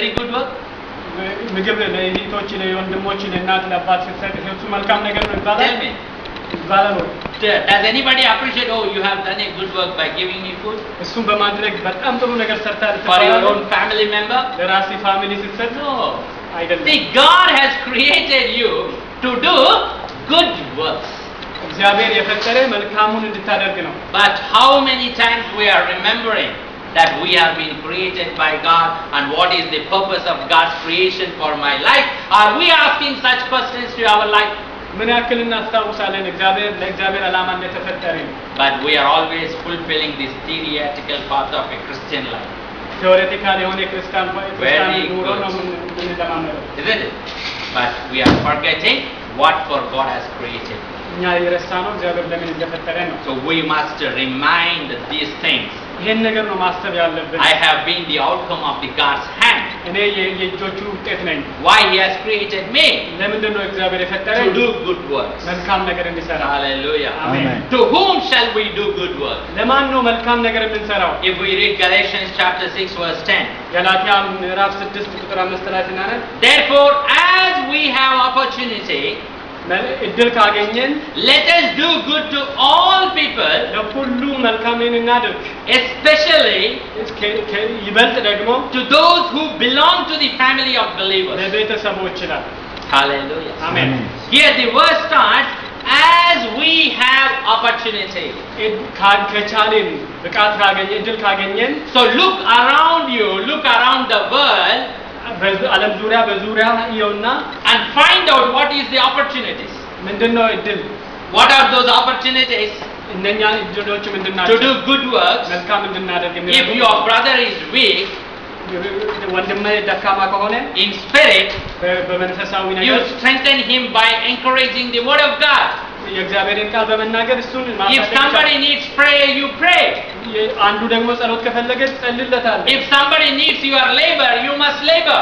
very good work? ምግብ ለእህቶች ለወንድሞች ለእናት ለአባት ስትሰጥ እሱ መልካም ነገር ነው ይባላል። Tell me. ይባላል ወይ? Does anybody appreciate, oh, you have done a good work by giving me food? እሱን በማድረግ በጣም ጥሩ ነገር ሰርታል For your own family member? ለራሴ ፋሚሊ ስትሰጥ No. አይደለም። See, God has created you to do good works. እግዚአብሔር የፈጠረ መልካሙን እንድታደርግ ነው። But how many times we are remembering that we have been created by God and what is the purpose of God's creation for my life? Are we asking such questions to our life? ምን ያክል እናስታውሳለን ለእግዚአብሔር ዓላማ እንደተፈጠረ? But we are always fulfilling this theoretical part of a Christian life. ቴዎሬቲካል የሆነ ክርስቲያን Very ኑሮ good. ነው የምንለማመደው። Isn't it? But we are forgetting what for God has created. እኛ የረሳነው እግዚአብሔር ለምን እንደፈጠረ ነው። So we must remind these things. ይሄን ነገር ነው ማሰብ ያለብን። I have been the outcome of the God's hand. እኔ የእጆቹ ውጤት ነኝ። Why He has created me? ለምንድን ነው እግዚአብሔር የፈጠረኝ? To do good works. መልካም ነገር እንዲሰራ። Hallelujah. Amen. To whom shall we do good work? ለማን ነው መልካም ነገር የምንሰራው? If we read Galatians chapter 6 verse 10. ገላትያ ምዕራፍ 6 ቁጥር 5 ላይ ስናነብ Therefore, as we have opportunity, እድል ካገኘን let us do good to all people, ለሁሉ መልካምን እናድርግ። especially ይበልጥ ደግሞ to those who belong to the family of believers. ለቤተሰቦች ይላል። Hallelujah. Amen. Here the verse starts, as we have opportunity. ከቻልን ብቃት ካገኘን እድል ካገኘን So look around you, look around the world, ዓለም ዙሪያ በዙሪያ ይኸውና and find out what is the opportunities. ምንድነው እድል? What are those opportunities? እነኛ እድሎች To ምንድናቸው? do good works. መልካም እንድናደርግ If የሚረዱ your brother is weak ወንድሜ ደካማ ከሆነ in spirit, በመንፈሳዊ you ነገር strengthen him by encouraging the word of God. የእግዚአብሔርን ቃል በመናገር እሱን If ማሳደግ somebody needs prayer, you pray. አንዱ ደግሞ ጸሎት ከፈለገ ትጸልይለታለህ። If somebody needs your labor, you must labor.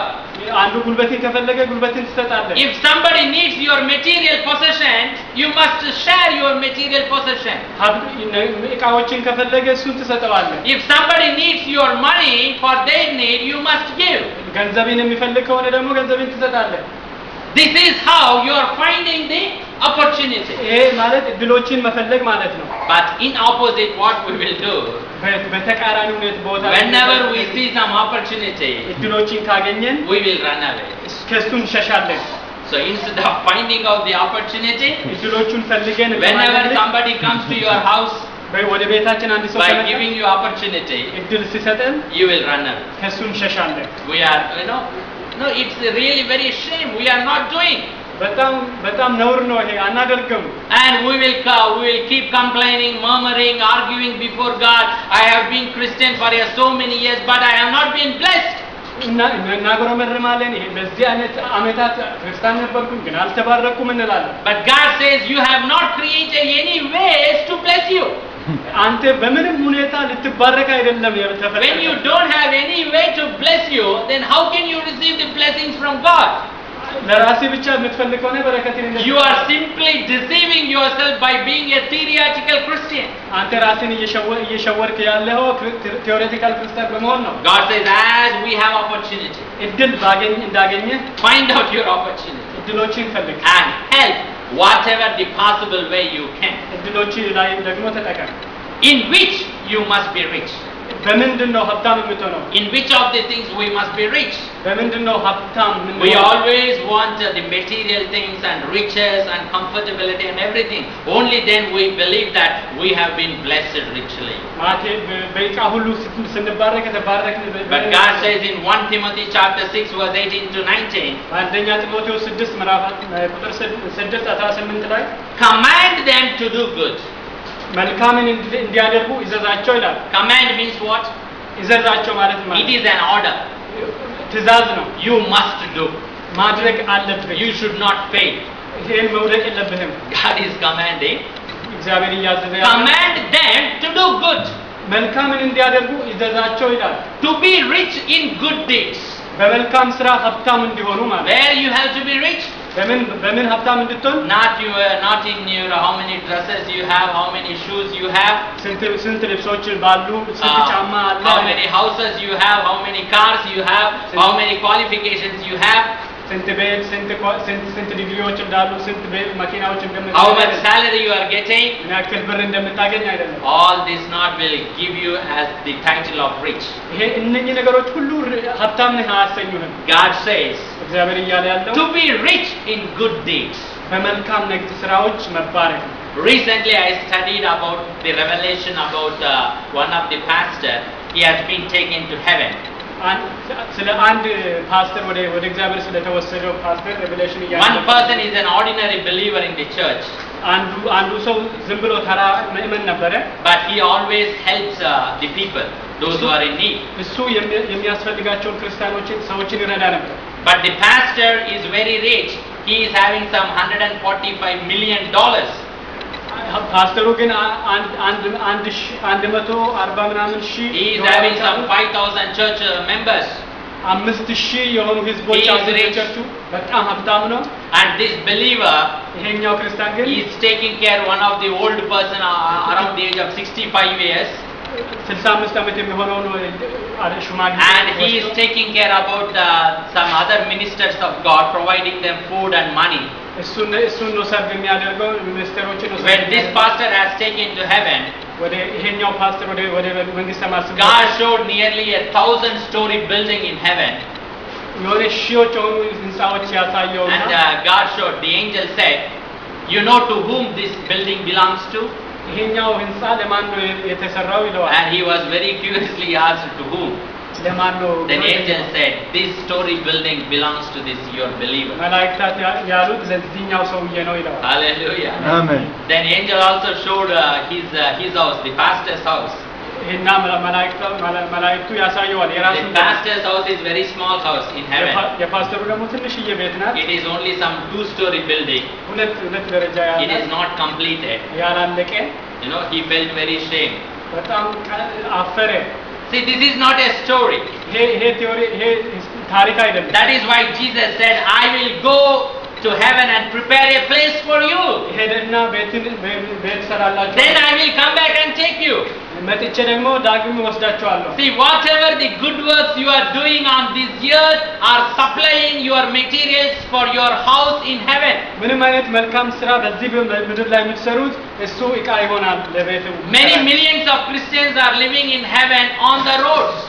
አንዱ ጉልበትን ከፈለገ ጉልበትን ትሰጣለህ። If somebody needs your material possession, you must share your material possession. እቃዎችን ከፈለገ እሱን ትሰጠዋለህ። If somebody needs your money for their need, you must give. ገንዘብን የሚፈልግ ከሆነ ደግሞ ገንዘብን ትሰጣለህ። This is how you are finding the opportunity. ይሄ ማለት እድሎችን መፈለግ ማለት ነው። But in opposite, what we will do, በተቃራኒ ቦታ whenever we see some opportunity, እድሎችን ካገኘን we will run away. ከሱ እንሸሻለን። So instead of finding out the opportunity, እድሎቹን ፈልገን whenever somebody comes to your house ወደ ቤታችን አንድ ሰው by ከመጣ giving you opportunity, እድል ሲሰጠን you will run away. ከሱ እንሸሻለን። We are, no, it's really very shame. We are not doing. በጣም ነውር ነው ይሄ አናደርገም። And we will keep complaining, murmuring, arguing before God. I have been Christian for so many years, but I have not been blessed. እናጉረመርማለን። ይሄ በዚህ አይነት አመታት ክርስቲያን ነበርኩኝ ግን አልተባረኩም እንላለን። But God says you have not created any ways to bless you. አንተ በምንም ሁኔታ ልትባረክ አይደለም የተፈጠረው። When you don't have any way to bless you, then how can you receive the blessings from God? ለራሴ ብቻ የምትፈልግ ከሆነ በረከትን You are simply deceiving yourself by being a theoretical Christian. አንተ ራስን እየሸወርክ ያለው ቴዎሬቲካል ክርስቲያን በመሆን ነው። God says, as we have opportunity, እድል እንዳገኘ find out your opportunity እድሎችን ፈልግ and help whatever the possible way you can. እድሎች ላይ ደግሞ ተጠቀም። In which you must be rich. በምንድን ነው ሀብታም የምትሆነው? In which of the things we must be rich? በምንድን ነው ሀብታም? We always want the material things and riches and comfortability and everything. Only then we believe that we have been blessed richly. በዕቃ ሁሉ ስንባረክ የተባረክን። But God says in 1 Timothy chapter 6 verse 18 to 19, አንደኛ ጢሞቴዎስ 6 ምዕራፍ ቁጥር 6 18 ላይ command them to do good. መልካምን እንዲያደርጉ ይዘዛቸው ይላል። Command means what? ይዘዛቸው ማለት ማለት It is an order. ትእዛዝ ነው። You must do. ማድረግ አለብህ። You should not fail. ይሄን መውደቅ የለብህም። God is commanding. እግዚአብሔር እያዘዘ Command them to do good. መልካምን እንዲያደርጉ ይዘዛቸው ይላል። To be rich in good deeds. በመልካም ስራ ሀብታም እንዲሆኑ ማለት። Where you have to be rich? በምን ሀብታም እንድትሆን not in your how many dresses you have, how many shoes you have, ስንት ልብሶች ባሉ ስንት ጫማ አለ how many houses you have, how many cars you have, how many qualifications you have, ስንት ቤት ስንት ዲግሪዎች እንዳሉ ስንት መኪናዎች how much salary you are getting. ምን ያክል ብር እንደምታገኝ አይደለም። All this not will give you as the title of rich. ይሄ እነኚህ ነገሮች ሁሉ ሀብታም ነህ አያሰኙህም። God says እግዚአብሔር እያለ ያለው to be rich in good deeds. በመልካም ንግድ ስራዎች መባረክ ነው። Recently I studied about the revelation about one of the pastor. He has been taken to heaven. ስለ አንድ ፓስተር ወደ እግዚአብሔር ስለተወሰደው ፓስተር ሬቨሌሽን One person is an ordinary believer in the church. አንዱ ሰው ዝም ብሎ ተራ ምእመን ነበረ። But he always helps the people, those who are in need. እሱ የሚያስፈልጋቸውን ክርስቲያኖችን ሰዎችን ይረዳ ነበር። But the pastor is very rich. He is having some $145 million. ፓስተሩ ግን 140 ምናምን ሺህ He is having some 5,000 church members. 5000 የሆኑ ህዝቦች አሉት። በጣም ሀብታም ነው። And this believer, ይሄኛው ክርስቲያን ግን he is taking care one of the old person around the age of 65 years. 65 ዓመት የሚሆነው ነው ሽማግሌ And he is taking care about some other ministers of God, providing them food and money. እሱን ነው ሰርቭ የሚያደርገው ሚኒስትሮችን ነው። When this pastor has taken to heaven, ወደ ይሄኛው ፓስተር ወደ መንግስተ ሰማያት God showed nearly 1,000-story building in heaven. የሆነ ሺዎች የሆኑ ህንጻዎች ያሳየው And God showed, the angel said, you know to whom this building belongs to? ይሄኛው ህንጻ ለማን ነው የተሰራው ይለዋል። And he was very curiously asked to whom. ለማን ነው? Then angel said, this story building belongs to this your believer. መላእክታት ያሉት ለዚህኛው ሰውዬ ነው ይለዋል። Hallelujah. Amen. Then angel also showed his house, the pastor's house. እና መላእክቱ ያሳየዋል የራሱ The pastor's house is very small house in heaven. የፓስተሩ ደግሞ ትንሽዬ ቤት ናት። It is only some 2-story building. ሁለት ደረጃ ያላት። It is not completed. ያላለቀ። You know, he felt very shame. በጣም አፈረ። See, this is not a story. ይሄ ቲዮሪ ይሄ ታሪክ አይደለም። That is why Jesus said, I will go to heaven and prepare a place for you. ሄደና ቤት ሰራላችሁ። Then I will come back and take you. መጥቼ ደግሞ ዳግም ወስዳችኋለሁ። See, whatever the good works you are doing on this earth are supplying your materials for your house in heaven. ምንም አይነት መልካም ስራ በዚህ ምድር ላይ የምትሰሩት እሱ ዕቃ ይሆናል ለቤቱ። Many millions of Christians are living in heaven on the roads.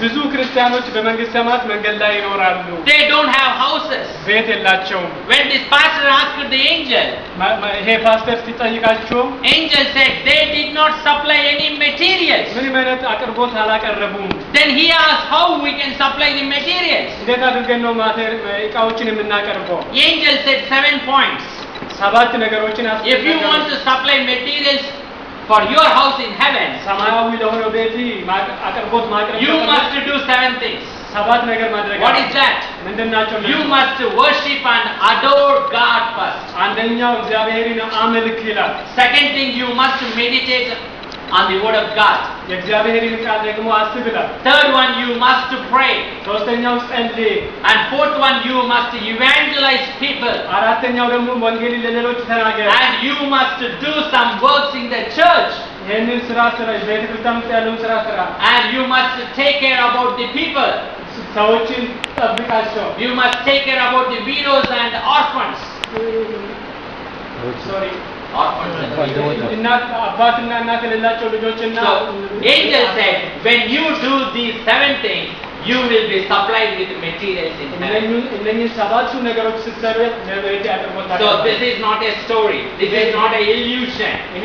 ብዙ ክርስቲያኖች በመንግስተ ሰማያት መንገድ ላይ ይኖራሉ። They don't have houses. ቤት የላቸውም። When this pastor asked the angel, ይሄ ፓስተር ሲጠይቃቸው angel said they did not supply any materials. ምንም አይነት አቅርቦት አላቀረቡም። Then he asked how we can supply the materials. እንዴት አድርገን ነው ዕቃዎችን የምናቀርበው? The angel said 7 points. 7 ነገሮችን If you want to supply materials for your house in heaven, ሰማያዊ ለሆነው ቤት አቅርቦት ማቅረብ you must do 7 things. 7 ነገር ማድረግ። What is that? ምንድናቸው? You must worship and adore God first. አንደኛው እግዚአብሔርን አምልክ ይላል። Second thing, you must meditate on the word of God. የእግዚአብሔርን ቃል ደግሞ አስብ ይላል። Third one, you must pray. ሶስተኛው ጸልይ። And fourth one, you must evangelize people. አራተኛው ደግሞ ወንጌልን ለሌሎች ተናገር። And you must do some works in the church. ይሄንን ስራ ቤተክርስቲያን ውስጥ ያለውን ስራ ስራ። And you must take care about the people. ሰዎችን ጠብቃቸው። You must take care about the widows and orphans. Sorry. Orphans and widows. እናት አባትና እናት የሌላቸው ልጆችና So, angel said, when you do these 7 things, you will be supplied with materials in heaven. እነኚህ 7ቱ ነገሮች ስትሰሩ ለቤት ያቀርቦት። So this is not a story. This is not an illusion. ይሄ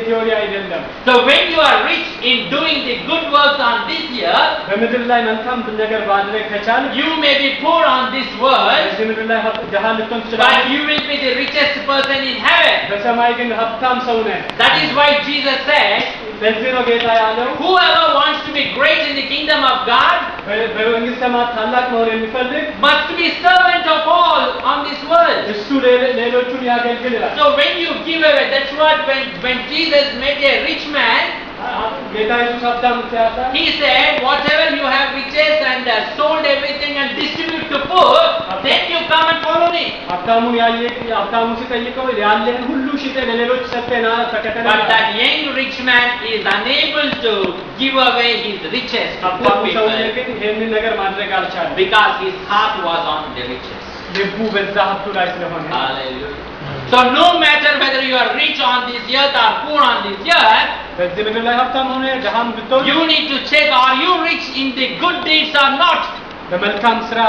ቲዮሪ አይደለም። So when you are rich in doing the good works on this earth, በምድር ላይ መልካም ነገር ማድረግ ከቻል you may be poor on this world, በዚህ ምድር ላይ ድሃ ልትሆን but ትችላለህ። you will be the richest person in heaven. በሰማይ ግን ሀብታም ሰው ነህ። That is why Jesus said, ለዚህ ነው ጌታ ያለው whoever wants to be great in the kingdom of God በመንግስተ ሰማያት ታላቅ መሆን የሚፈልግ must be servant of all on this world. እሱ ሌሎቹን ያገልግል ይላል። So when you give away, that's what when Jesus met a rich man, ጌታ ኢየሱስ ሀብታም ሲያሳ he said, whatever you have riches and sold everything and distribute to poor, then you come and follow me. ሀብታሙ ሲጠይቀው ያለን ሁሉ ሽጠህ ለሌሎች ሰጥተና ተከተለኝ። But that young rich man is unable to give away his riches to poor ሀብታሙ ሰውዬ people ግን ይሄንን ነገር ማድረግ አልቻለም። because his heart was on the riches. ልቡ በዛ ሀብቱ ላይ ስለሆነ Hallelujah. So no matter whether you are rich on this earth or poor on this earth, በዚህ ምድር ላይ ሀብታም ሆነ ድሃም ብትሆን you need to check, are you rich in the good deeds or not? በመልካም ስራ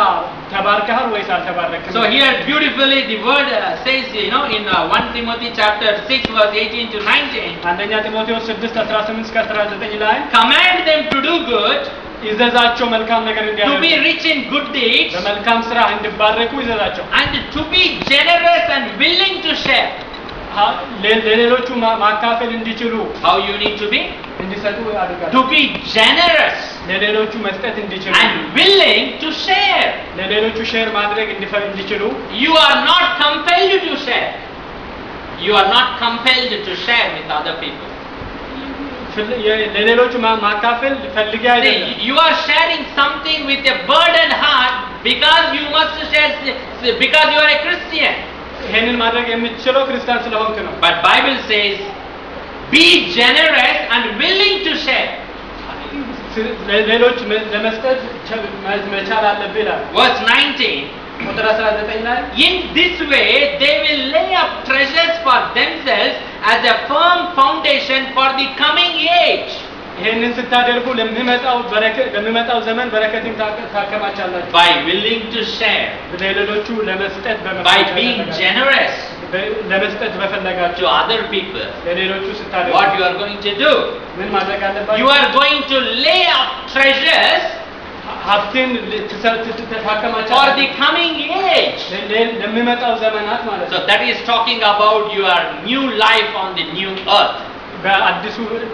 ተባርከሃል ወይስ አልተባረክም? So here beautifully the word says, in 1 Timothy chapter 6 verse 18 to 19, አንደኛ ጢሞቴዎስ 6:18-19 ላይ command them to do good, ይዘዛቸው መልካም ነገር to እንዲያደርጉ be rich in good deeds, በመልካም ስራ እንዲባረኩ ይዘዛቸው and to be generous and willing to share. ለሌሎቹ ማካፈል እንዲችሉ How you need to be? እንዲሰጡ ያደርጋል። To be generous ለሌሎቹ መስጠት እንዲችሉ and willing to share. ለሌሎቹ ሼር ማድረግ እንዲችሉ You are not compelled to share. You are not compelled to share with other people. ለሌሎቹ ማካፈል ፈልጌ አይደለም። See, you are sharing something with a burdened heart because you must share, because you are a Christian. ይሄንን ማድረግ የምትችለው ክርስቲያን ስለሆንክ ነው። But Bible says, be generous and willing to share. ሌሎች ለመስጠት መቻል አለብህ ይላል። Verse 19. ቁጥር 19 ላይ In this way they will lay up treasures for themselves as a firm foundation for the coming age. ይሄንን ስታደርጉ ለሚመጣው ዘመን በረከትን ታከማቻላችሁ። By willing to share, ለሌሎቹ ለመስጠት by being generous ለመስጠት በፈለጋችሁ to other people, ለሌሎቹ ስታደርጉ what you are going to do? ምን ማድረግ አለባችሁ? You are going to lay up treasures ሀብትን for ታከማቻላችሁ the coming age. ለሚመጣው ዘመናት ማለት So ነው። that is talking about your new life on the new earth.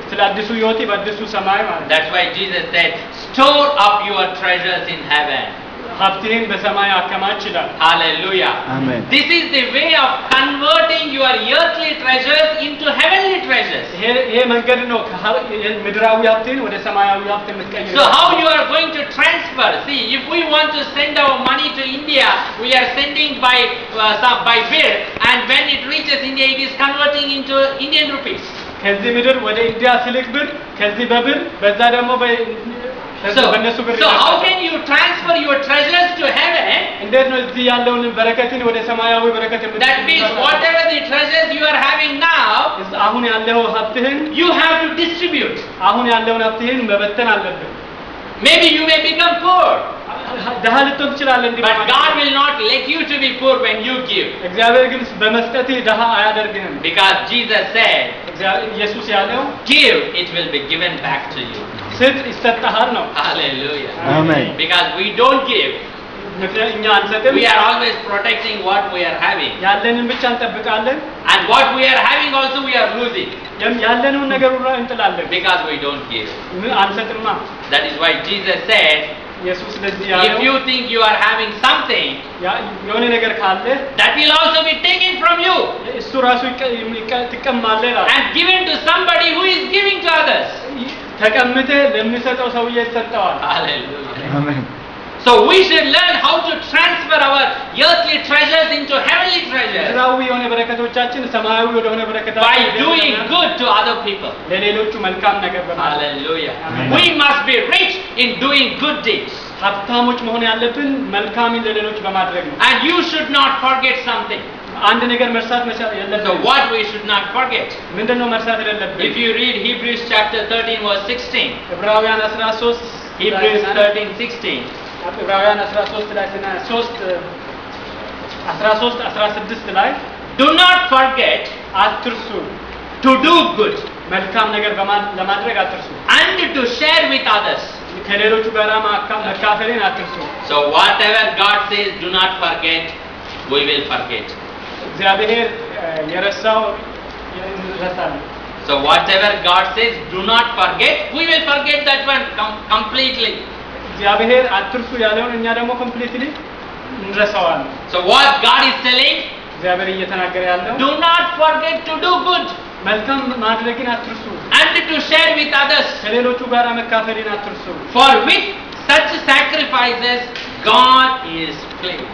ስለ አዲሱ ህይወት በአዲሱ ሰማይ ማለት ነው። That's why Jesus said, store up your treasures in heaven. ሀብትህን በሰማይ አከማች ይላል። Hallelujah. Amen. This is the way of converting your earthly treasures into heavenly treasures. ይሄ መንገድ ነው ምድራዊ ሀብትን ወደ ሰማያዊ ሀብት የምትቀይረው። So how you are going to transfer? See, if we want to send our money to India, we are sending by bill, and when it reaches India, it is converting into Indian rupees. ከዚህ ምድር ወደ ኢንዲያ ስልክ ብር ከዚህ በብር በዛ ደግሞ በእነሱ ብር So how can you transfer your treasures to heaven? እንዴት ነው እዚህ ያለውን በረከትን ወደ ሰማያዊ በረከት That means whatever the treasures you are having now, አሁን ያለው ሀብትህን you have to distribute. አሁን ያለውን ሀብትህን መበተን አለብህ። Maybe you may become poor, ድሃ ልትሆን ትችላለህ እንዲህ but God will not let you to be poor when you give. እግዚአብሔር ግን በመስጠትህ ድሃ አያደርግህም። Because Jesus said, ኢየሱስ ያለው give, it will be given back to you. ስጥ ይሰጥሃል ነው። Hallelujah. Amen. Because we don't give, እኛ አንሰጥም። we are always protecting what we are having. ያለንን ብቻ እንጠብቃለን። And what we are having also we are losing. ያለንን ነገር ሁሉ እንጥላለን። Because we don't give. አንሰጥማ። That is why Jesus said, ኢየሱስ ለዚህ if ያለው you think you are having something, የሆነ ነገር ካለ that will also be taken from you እሱ ራሱ ትቀማለህ ይላል። and given to somebody who is giving to others. ተቀምተህ ለሚሰጠው ሰውዬ ይሰጠዋል። Hallelujah. Amen. So we should learn how to transfer our earthly treasures into heavenly treasures ምድራዊ የሆነ በረከቶቻችን ሰማያዊ ወደሆነ በረከት by doing good to other people. ለሌሎቹ መልካም ነገር በማድረግ Hallelujah. Amen. We must be rich in doing good deeds. ሀብታሞች መሆን ያለብን መልካምን ለሌሎች በማድረግ ነው። And you should not forget something. አንድ ነገር መርሳት መቻል So የለብንም። what we should not forget? ምንድነው መርሳት የሌለብን? If you read Hebrews chapter 13 verse 16, ዕብራውያን 13 Hebrews 13:16, ዕብራውያን 13 ላይ 13-16 ላይ do not forget አትርሱ፣ to do good መልካም ነገር ለማድረግ አትርሱ፣ and to share with others. ከሌሎቹ ጋር መካፈልን አትርሱ። So whatever God says, do not forget, we will forget. እግዚአብሔር የረሳው እንረሳለን። So whatever God says, do not forget, we will forget that one completely. እግዚአብሔር አትርሱ ያለውን እኛ ደግሞ ኮምፕሊትሊ እንረሳዋለን። So what God is telling, እግዚአብሔር እየተናገረ ያለው do not forget to do good መልካም ማድረግን አትርሱ፣ and to share with others. ከሌሎቹ ጋር መካፈልን አትርሱ። For with such sacrifices, God is pleased.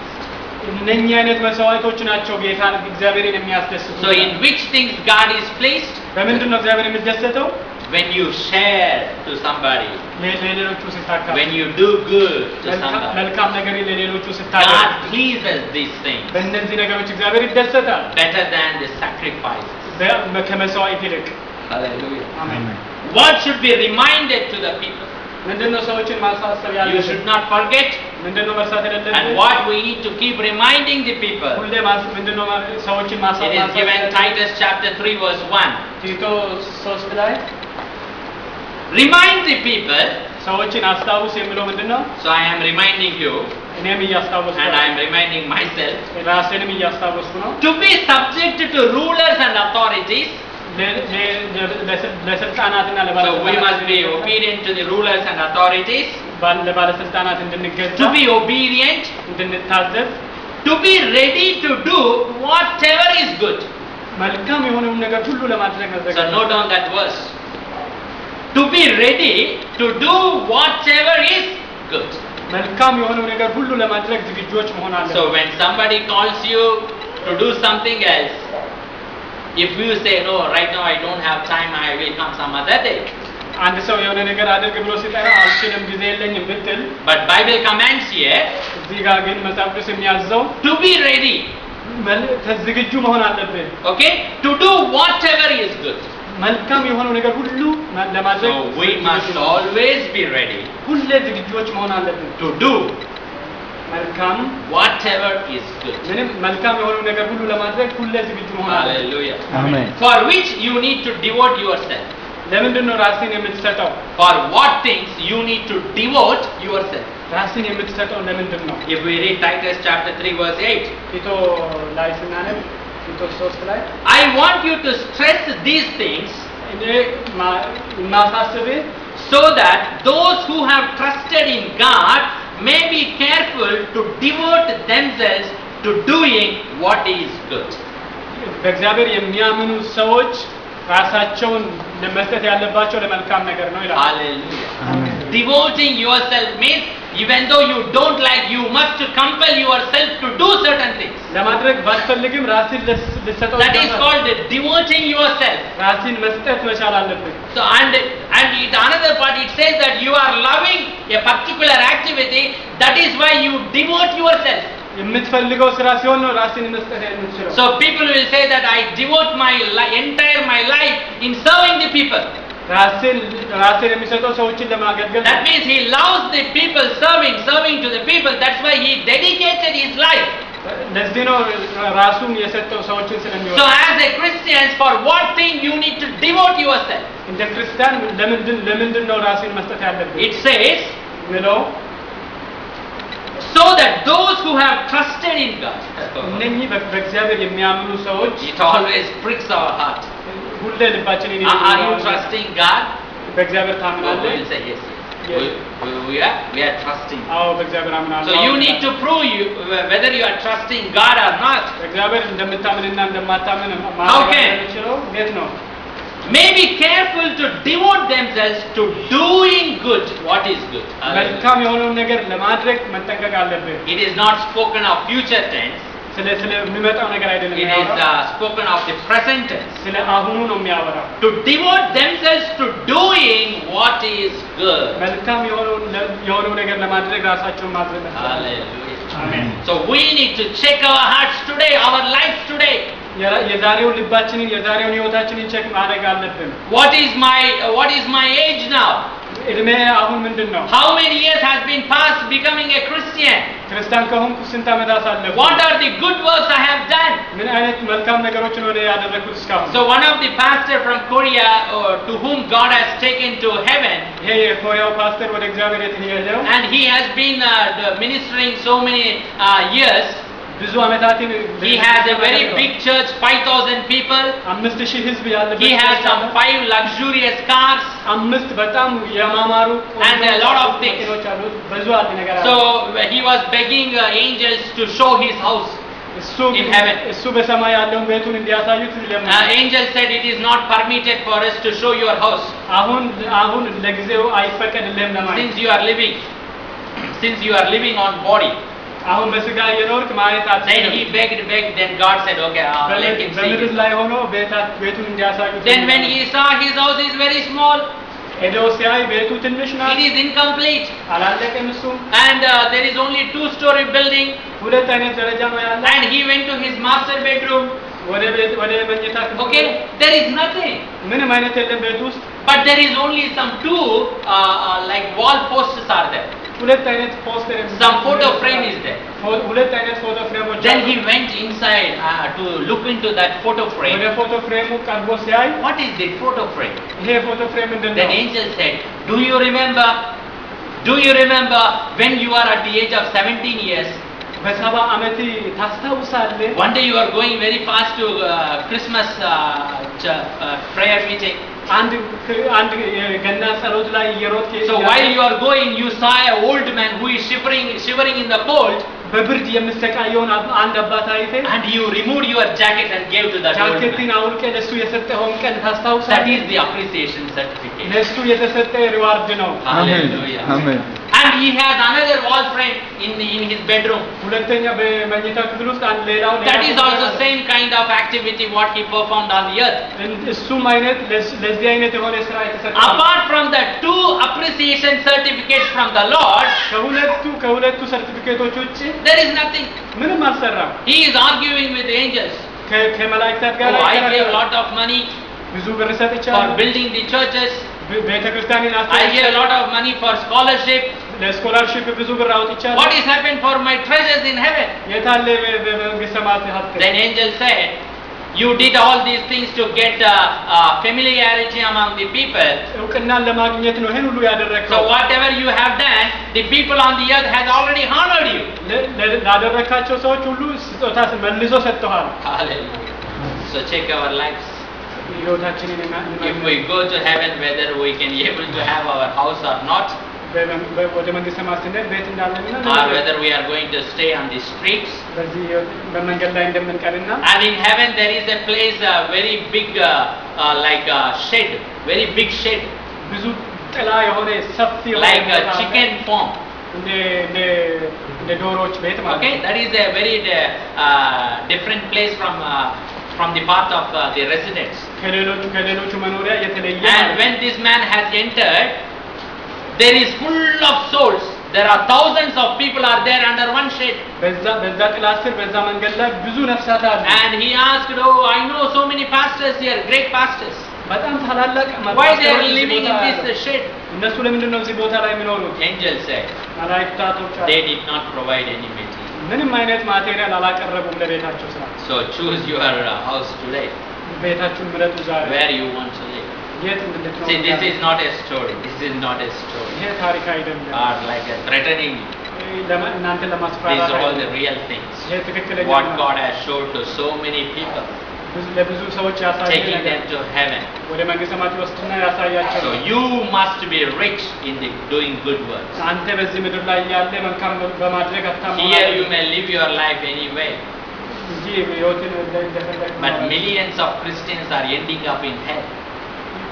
እነኚህ አይነት መስዋዕቶች ናቸው ጌታን እግዚአብሔርን የሚያስደስቱ። So in which things God is pleased? በምንድን ነው እግዚአብሔር የሚደሰተው? When you share to somebody, ለሌሎቹ ስታካፍሉ፣ when you do good to somebody. መልካም ነገር ለሌሎቹ ስታደርጉ God pleases these things በእነዚህ ነገሮች እግዚአብሔር ይደሰታል better than the sacrifices. ከመስዋዕት ይልቅ። Hallelujah. አሜን። What should be reminded to the people? ምንድነው ሰዎችን ማሳሰብ ያለብን? You should not forget. ምንድነው መርሳት የሌለብን? And what we need to keep reminding the people. ሁሌ ምንድነው ሰዎችን ማሳሰብ? It is given Titus chapter 3 verse 1. ቲቶ 3 ላይ Remind the people. ሰዎችን አስታውስ የሚለው ምንድነው? So I am reminding you እኔም እያስታወስኩ and ነው። I am reminding myself ራሴንም እያስታወስኩ ነው። to be subject to rulers and authorities. ለስልጣናትና So we must be obedient to the rulers and authorities. ለባለስልጣናት እንድንገዛ To be obedient. እንድንታዘዝ To be ready to do whatever is good. መልካም የሆነውን ነገር ሁሉ ለማድረግ So መዘጋጀት። note down that verse. To be ready to do whatever is good. መልካም የሆነው ነገር ሁሉ ለማድረግ ዝግጁዎች መሆን አለብን። So when somebody calls you to do something else, if you say no, right now I don't have time, I will come some other day. አንድ ሰው የሆነ ነገር አድርግ ብሎ ሲጠራ አልችልም ጊዜ የለኝም ብትል፣ But Bible commands here እዚህ ጋር ግን መጽሐፍ ቅዱስ የሚያዘው to be ready. ዝግጁ መሆን አለብን። Okay? To do whatever is good. መልካም የሆነው ነገር ሁሉ ለማድረግ So we must always be ready ሁሌ ዝግጁዎች መሆን አለብን። to do መልካም whatever is good. ምንም መልካም የሆነው ነገር ሁሉ ለማድረግ ሁሌ ዝግጁ መሆን አለብን። Hallelujah. Amen. For which you need to devote yourself. ለምንድን ነው ራስን የምትሰጠው? For what things you need to devote yourself. ራስን የምትሰጠው ለምንድን ነው? If we read Titus chapter 3 verse 8, ቲቶ ላይ ስናነብ ቲቶ 3 ላይ I want you to stress these things እኔ ማሳስብህ so that those who have trusted in God may be careful to devote themselves to doing what is good. በእግዚአብሔር የሚያምኑ ሰዎች ራሳቸውን ለመስጠት ያለባቸው ለመልካም ነገር ነው ይላል። Hallelujah. Amen. Devoting yourself means even though you don't like, you must compel yourself to do certain things. ለማድረግ ባትፈልግም ራስን ልሰጠው That is called devoting yourself. ራስን መስጠት መቻል አለብን። So and in another part it says that you are loving a particular activity, that is why you devote yourself. የምትፈልገው ስራ ሲሆን ነው ራስን መስጠት የምትችለው። So people will say that I devote my entire my life in serving the people. ራስን የሚሰጠው ሰዎችን ለማገልገል። That means he loves the people, serving to the people. That's why he dedicated his life. ለዚህ ነው ራሱን የሰጠው ሰዎችን ስለሚወድ። So as a Christian, for what thing you need to devote yourself? እንደ ክርስቲያን ለምንድን ነው ራስን መስጠት ያለብን? It says ብለው so that those who have trusted in God. እነኚህ በእግዚአብሔር የሚያምኑ ሰዎች It always pricks our heart. ሁሌ ልባችንን Are you trusting God? በእግዚአብሔር We ታምናለህ? will say yes. We are trusting. አዎ በእግዚአብሔር አምናለሁ። So you need to prove whether you are trusting God or not. በእግዚአብሔር እንደምታምንና እንደማታምን How can? የምችለው እንዴት ነው? May be careful to devote themselves to doing good. What is good? መልካም የሆነውን ነገር ለማድረግ መጠንቀቅ አለብን። It is not spoken of future tense. ስለሚመጣው ነገር አይደለም It is የሚያወራው። spoken of the present tense. ስለ አሁኑ ነው የሚያወራው። To devote themselves to doing what is good. መልካም የሆነው ነገር ለማድረግ ራሳቸውን ማድረግ አለብን። Hallelujah. አሜን። So we need to check our hearts today, our lives today. የዛሬውን ልባችንን የዛሬውን ህይወታችንን ቼክ ማድረግ አለብን። What is my age now? እድሜ አሁን ምንድን ነው? How many years has been passed becoming a Christian? ክርስቲያን ከሆንኩ ስንት ዓመት አሳለፍኩ? What are the good works I have done? ምን አይነት መልካም ነገሮችን ነው ያደረኩት እስካሁን? So one of the pastor from Korea to whom God has taken to heaven, ይሄ የኮሪያው ፓስተር ወደ እግዚአብሔር የሄደው and he has been ministering so many years. ብዙ ዓመታትን He has a very big church, 5,000 people. 5,000 ህዝብ ያለበት He has some 5 luxurious cars. 5 በጣም ያማማሩ And a lot of things. መኪኖች አሉት። ብዙ አለ ነገር አለ። So he was begging angels to show his house. in heaven. እሱ በሰማይ ያለውን ቤቱን እንዲያሳዩት ይለምናል። Angel said it is not permitted for us to show your house. አሁን ለጊዜው አይፈቀድልህም ለማየት Since you are living on body. አሁን በስጋ እየኖርክ ማየት Then አትችልም። he begged, then God said, okay, let him see በምድር his ላይ house. ሆኖ ቤቱን እንዲያሳዩት Then when he saw his house is very small, ሄዶ ሲያይ ቤቱ ትንሽ ናት፣ it is incomplete, አላለቀም እሱም። and there is only 2-story building, ሁለት አይነት ደረጃ ነው ያለው። and he went to his master bedroom. ወደ መኝታ ክፍል Okay, there is nothing, ምንም አይነት የለም ቤት ውስጥ። but there is only some two like wall posts are there. ሁለት አይነት ፖስተር Some photo frame is there. ሁለት አይነት ፎቶ ፍሬሞች Then አሉ። he went inside to look into that photo ወደ frame. ፎቶ ፍሬሙ ቀርቦ ሲያይ What is the photo frame? ይሄ ፎቶ ፍሬም ምንድን Then ነው? angel said, Do you remember when you are at the age of 17 years? በሰባ ዓመት ታስታውሳለህ? One day you are going very fast to Christmas prayer meeting. አንድ የገና ጸሎት ላይ እየሮጥክ So while you are going, you saw an old man who is shivering in the cold, በብርድ የምሰቃየውን አንድ አባት አይተህ and you removed your jacket and gave to that old man. ጃኬትን አውልቀህ ለሱ የሰጠኸውን ቀን That ታስታውሳለህ? is the appreciation certificate. ለሱ የተሰጠ ሪዋርድ ነው። Hallelujah. Amen. And he has another wall frame in his bedroom. ሁለተኛ በመኝታ ክፍል ውስጥ አንድ ሌላው That is also same kind of activity what he performed on the earth. እሱም አይነት ለዚህ አይነት የሆነ ስራ የተሰጠ ነው። Apart from the two appreciation certificates from the Lord, ከሁለቱ ሰርቲፊኬቶች ውጭ there is nothing. ምንም አልሰራም። He is arguing with the angels. ከመላእክታት ጋር Oh, I gave a ይከራከራል። lot of money ብዙ ብር for ሰጥቻለሁ። building the churches. ቤተክርስቲያንን I gave a lot of money for scholarship. ለስኮላርሺፕ ብዙ ብር አውጥቻለሁ። What is happened for my treasures in heaven? የታለ በመንግስተ ሰማያት ሀብት? Then angel said, you did all these things to get familiarity among the people. እውቅናን ለማግኘት ነው ይሄን ሁሉ So ያደረከው። whatever you have done, the people on the earth has already honored you. ላደረካቸው ሰዎች ሁሉ ስጦታ መልሶ ሰጥተዋል። Hallelujah. So check our lives. ህይወታችንን If we go to heaven, whether we can be able to have our house or not, ወደ መንግስተ ሰማያት ስንሄድ ቤት እንዳለንና or whether we are going to stay on the streets. በዚህ በመንገድ ላይ እንደምንቀርና And in heaven there is a place, a very big, like a shed, very big shed, ብዙ ጥላ የሆነ ሰፊ የሆነ like a ቦታ አለ። chicken farm. እንደ ዶሮዎች ቤት ማለት Okay, ነው። that is a very different place from the path of the residents. ከሌሎቹ መኖሪያ የተለየ And ማለት when this man has entered, there is full of souls. There are thousands of people are there under one shed. በዛ ጥላ ስር በዛ መንገድ ላይ ብዙ ነፍሳት አሉ። And he asked, oh, I know so many pastors here, great pastors. በጣም ታላላቅ Why they are እዚህ living ቦታ in አሉ። this shed? እነሱ ለምንድን ነው እዚህ ቦታ ላይ የሚኖሩት? Angel said, መላእክታቶች አሉ። they did not provide any material. ምንም አይነት ማቴሪያል አላቀረቡም ለቤታቸው ስራ። So choose your house today, ቤታችሁን ምረጡ ዛሬ where you want to live. የት እንድትኖሩ። See, this is not a story. This is not a story. ይሄ ታሪክ አይደለም። Or like a threatening. እናንተ These ለማስፈራራት are all the አይደለም። real things. ይሄ ትክክለኛ What ነው። God has showed to so many people, ለብዙ ሰዎች ያሳያል። taking them to heaven. ወደ መንግስተ ሰማያት ይወስድና ያሳያቸው። So you must be rich in the doing good works. አንተ በዚህ ምድር ላይ ያለ መልካም በማድረግ ሀብታም መሆን Here you አለብህ may live your life anyway, እንጂ ህይወትን እንደፈለግ but millions of Christians are ending up in hell.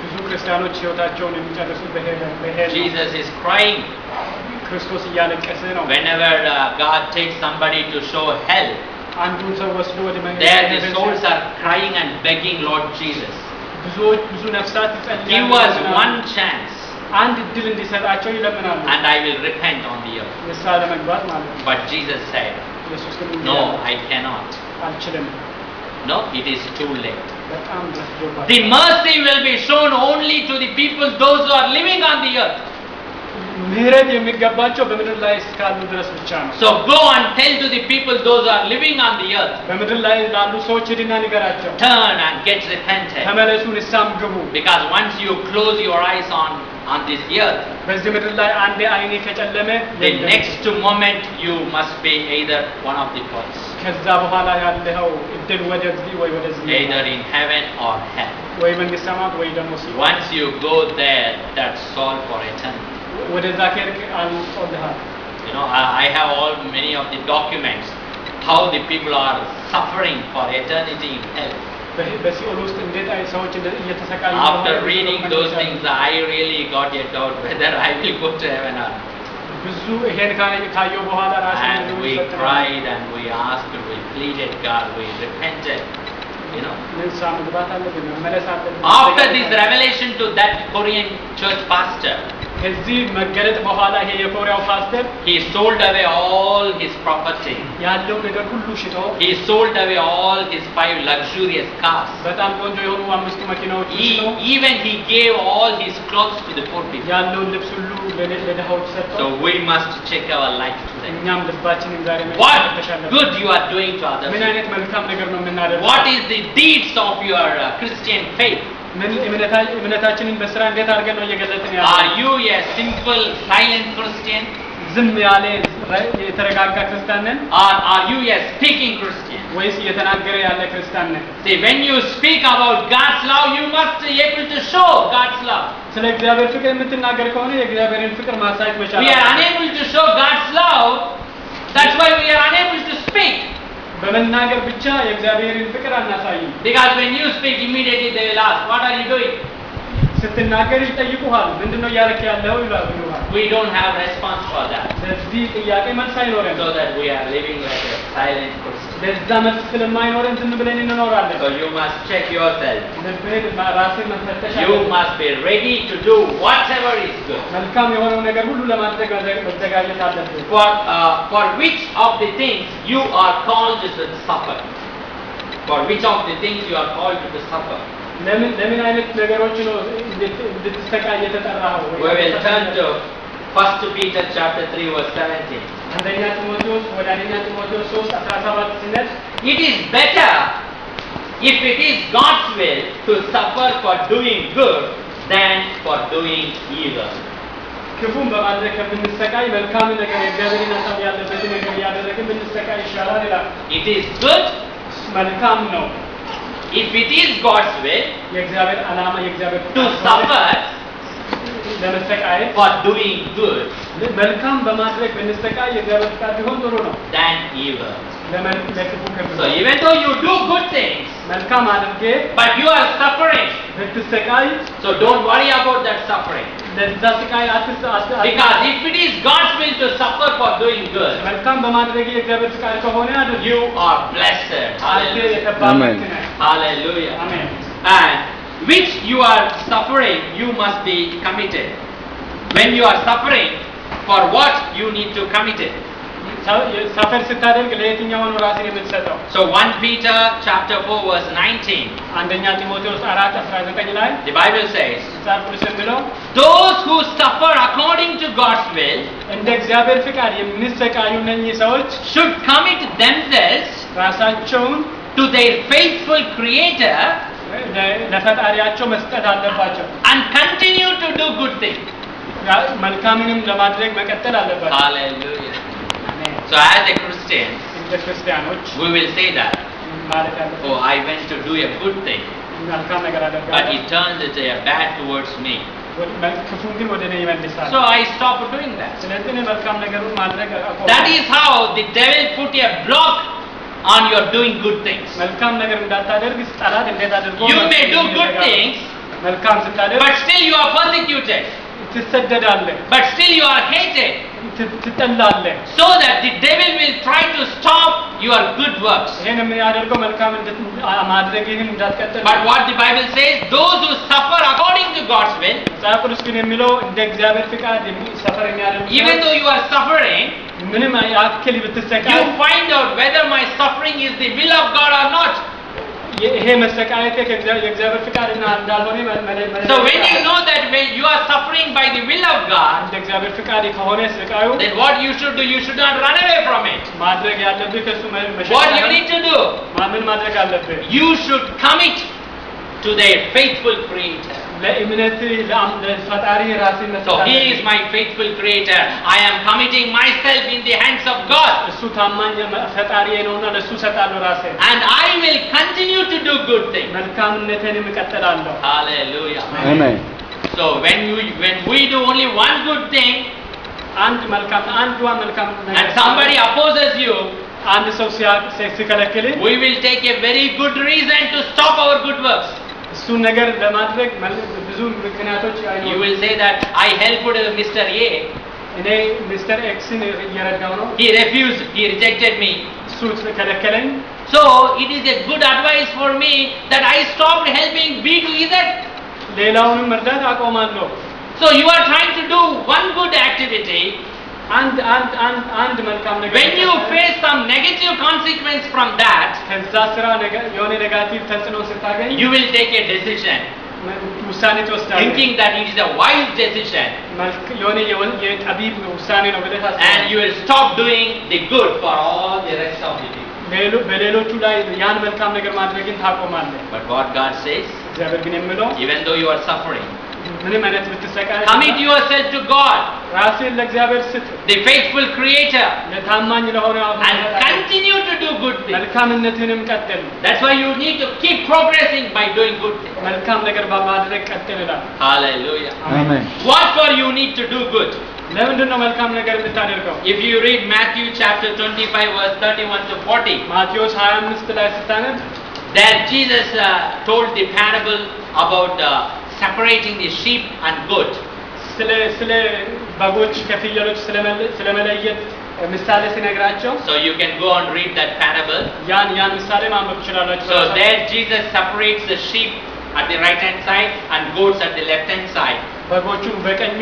ብዙ ክርስቲያኖች ህይወታቸውን የሚጨርሱት በሄል ነው። Jesus is crying ክርስቶስ እያለቀሰ ነው። whenever God takes somebody to show hell. አንዱን ሰው ወስዶ ወደ መንግስተ There the ሰማያት souls are crying and begging Lord Jesus, ብዙ ነፍሳት ይጸልያሉ። give us one chance አንድ እድል እንዲሰጣቸው ይለምናሉ። and I will repent on the earth. ንስሐ ለመግባት ማለት ነው። But Jesus said, ኢየሱስ ግን no, I cannot. አልችልም። No, it is too late. በጣም ረፍዶባቸዋል። The mercy will be shown only to the people, those who are living on the earth. ምህረት የሚገባቸው በምድር ላይ እስካሉ ድረስ ብቻ ነው። So go and tell to the people, those who are living on the earth, በምድር ላይ ላሉ ሰዎች ሂድና ንገራቸው፣ turn and get repented. ተመለሱ፣ ንስሐም ግቡ። Because once you close your eyes on this earth, በዚህ ምድር ላይ አንዴ አይኔ ከጨለመ the next moment you must be either one of the parts, ከዛ በኋላ ያለው እድል ወደዚህ ወይ ወደዚህ either in heaven or hell. ወይ መንግስተ ሰማያት ወይ ደግሞ ሲኦል። Once you go there, that's all for eternity. ወደዛ ከሄድክ አልጾልሃል። You know, I have many of the documents how the people are suffering for eternity in hell. በሲኦል ውስጥ እንዴት ሰዎች እየተሰቃዩ After reading those things, I really got a doubt whether I will go to heaven or not. ብዙ ይሄን ካየው በኋላ ራሴን And we cried and we asked, we pleaded God, we repented. You know. ንስሐ መግባት አለብን፣ መመለስ አለብን። After this revelation to that Korean church pastor, ከዚህ መገለጥ በኋላ ይሄ የኮሪያው ፓስተር he sold away all his property. ያለው ነገር ሁሉ ሽጦ He sold away all his 5 luxurious cars. በጣም ቆንጆ የሆኑ 5 መኪናዎች ሽጦ Even he gave all his clothes to the poor people. ያለውን ልብስ ሁሉ ለድሃዎች ሰጥቶ So we must check our life today. እኛም ልባችንን ዛሬ What መፈተሽ አለብን። good you are doing to others. ምን አይነት መልካም ነገር ነው የምናደርገው? What is the deeds of your Christian faith? ምን እምነታችንን በስራ እንዴት አድርገን ነው እየገለጥን ያለው? Are you a simple silent Christian? ዝም ያለ የተረጋጋ ክርስቲያን ነን? Or are you a speaking Christian? ወይስ እየተናገረ ያለ ክርስቲያን ነን? See, when you speak about God's love, you must be able to show God's love. ስለ እግዚአብሔር ፍቅር የምትናገር ከሆነ የእግዚአብሔርን ፍቅር ማሳየት መቻል We are unable to show God's love. That's why we are unable to speak. በመናገር ብቻ የእግዚአብሔርን ፍቅር አናሳይም። Because when you speak, immediately they will ask, what are you doing? ስትናገር ይጠይቁሃል፣ ምንድነው እያደረክ ያለው ይላሉ። We don't have response for that. ለዚህ ጥያቄ መልስ አይኖረንም። So that we are living like a silent person. ለዛ መልስ ስለማይኖረን ዝም ብለን እንኖራለን። So you must check yourself. ልብህን ራስህን መፈተሽ You አለብህ። must be ready to do whatever is good. መልካም የሆነው ነገር ሁሉ ለማድረግ መዘጋጀት አለብህ። For which of the things you are called to suffer? For which of the things you are called to suffer? ለምን አይነት ነገሮች ነው እንድትሰቃይ የተጠራኸው? We will turn to 1 Peter chapter 3 verse 17. አንደኛ ጢሞቴዎስ ወደ አንደኛ ጢሞቴዎስ 3:17 ሲነስ It is better if it is God's will to suffer for doing good than for doing evil. ክፉን በማድረግ ከምንሰቃይ መልካም ነገር የእግዚአብሔርን ሐሳብ ያለበትን ነገር እያደረግን ብንሰቃይ ይሻላል ይላል። It is good መልካም ነው። if it is God's will የእግዚአብሔር ዓላማ የእግዚአብሔር to suffer ለመሰቃየት for doing good መልካም በማድረግ ብንሰቃይ የእግዚአብሔር ፍቃድ ቢሆን ጥሩ ነው። than evil. ለክፉ So even though you do good things, መልካም አድርጌ but you are suffering, ብትሰቃይ so don't worry about that suffering. ለዛ ስቃይ Because if it is God's will to suffer for doing good, መልካም በማድረግ የእግዚአብሔር ፍቃድ ከሆነ አድርግ። you are blessed. Hallelujah. Amen. Hallelujah. Amen. And which you are suffering, you must be committed. When you are suffering, for what you need to commit it. ሰፈር ስታደርግ ለየትኛው ነው ራስን የምትሰጠው? So 1 Peter chapter 4 verse 19. አንደኛ ጢሞቴዎስ 4:19 ላይ The Bible says, መጽሐፍ ቅዱስ የሚለው those who suffer according to God's will እንደ እግዚአብሔር ፍቃድ የሚሰቃዩ እነኚህ ሰዎች should commit themselves ራሳቸውን to their faithful Creator ለፈጣሪያቸው መስጠት አለባቸው and continue to do good things. መልካምንም ለማድረግ መቀጠል አለባቸው። Hallelujah. So as a Christian, እንደ ክርስቲያኖች we will say that, ማለት ያለብን oh, I went to do a good thing, መልካም ነገር but አደርጋለሁ it turned it bad towards me. ክፉን ግን ወደ እኔ ይመልሳል። So I stopped doing that. ስለዚህ እኔ መልካም ነገሩን ማድረግ አቆምኩ። That is how the devil put a block on your doing good things. መልካም ነገር እንዳታደርግ ጠላት እንዴት አድርጎ You may do good things, መልካም ስታደርግ but still you are persecuted, ትሰደዳለህ፣ but still you are hated, ትጠላለህ። so that the devil will try to stop your good works. ይሄን የሚያደርገው መልካም ማድረግህን እንዳትቀጥል። But what the Bible says, those who suffer according to God's will, መጽሐፍ ቅዱስ ግን የሚለው እንደ እግዚአብሔር ፍቃድ ሰፈር የሚያደርጉ even though you are suffering, ምንም ያክል ብትሰቃይ you find out whether my suffering is the will of God or not. ይሄ መሰቃየት የእግዚአብሔር ፍቃድና እንዳልሆነ So when you know that when you are suffering by the will of God, እንደ እግዚአብሔር ፍቃድ ከሆነ ስቃዩ then what you should do, you should not run away from it. ማድረግ ያለብህ ከሱ What you need to do, ምን ማድረግ አለብህ? you should commit to their faithful Creator. ለእምነት ለፈጣሪ ራስን So He is my faithful Creator. I am committing myself in the hands of God. እሱ ታማኝ ፈጣሪ ነውና ለሱ ሰጣለሁ ራሴን And I will continue to do good things. መልካምነትን እቀጥላለሁ። Hallelujah. Amen. So when we do only one good thing አንድ መልካም and somebody opposes you, አንድ ሰው ሲከለክል we will take a very good reason to stop our good works. እሱን ነገር ለማድረግ ብዙ ምክንያቶች You will say that I helped Mr. A. እኔ ሚስተር ኤክስን እየረዳው ነው He refused, he rejected me. እሱ ከለከለኝ So it is a good advice for me that I stopped helping B to Z. ሌላውንም መርዳት አቆማለሁ So you are trying to do one good activity. አንድ መልካም ነገር When you face some negative consequence from that, ከዛ ስራ የሆነ ኔጋቲቭ ተጽዕኖ ስታገኝ you will take a decision, ውሳኔ ትወስዳለህ thinking that it is a wise decision, የሆነ የጠቢብ ውሳኔ ነው ብለህ and ታስባለህ you will stop doing the good for all the rest of the people. በሌሎቹ ላይ ያን መልካም ነገር ማድረግን ታቆማለህ But what God says, እግዚአብሔር ግን የሚለው even though you are suffering, ምንም አይነት ብትሰቃይ commit yourself to God, ራስህን ለእግዚአብሔር ስጥ the faithful Creator, ለታማኝ ለሆነ and continue to do good things. መልካምነትህንም ቀጥል That's why you need to keep progressing by doing good things. መልካም ነገር በማድረግ ቀጥል ይላል Hallelujah. Amen. What for you need to do good? ለምንድን ነው መልካም ነገር የምታደርገው If you read Matthew chapter 25 verse 31 to 40, ማቴዎስ 25 ላይ ስታነብ there Jesus told the parable about separating the sheep and goat. ስለ በጎች ከፍየሎች ስለመለየት ምሳሌ ሲነግራቸው So you can go and read that parable. ያን ምሳሌ ማንበብ ትችላላችሁ So there Jesus separates the sheep at the right hand side and goats at the left hand side. በጎቹ በቀኙ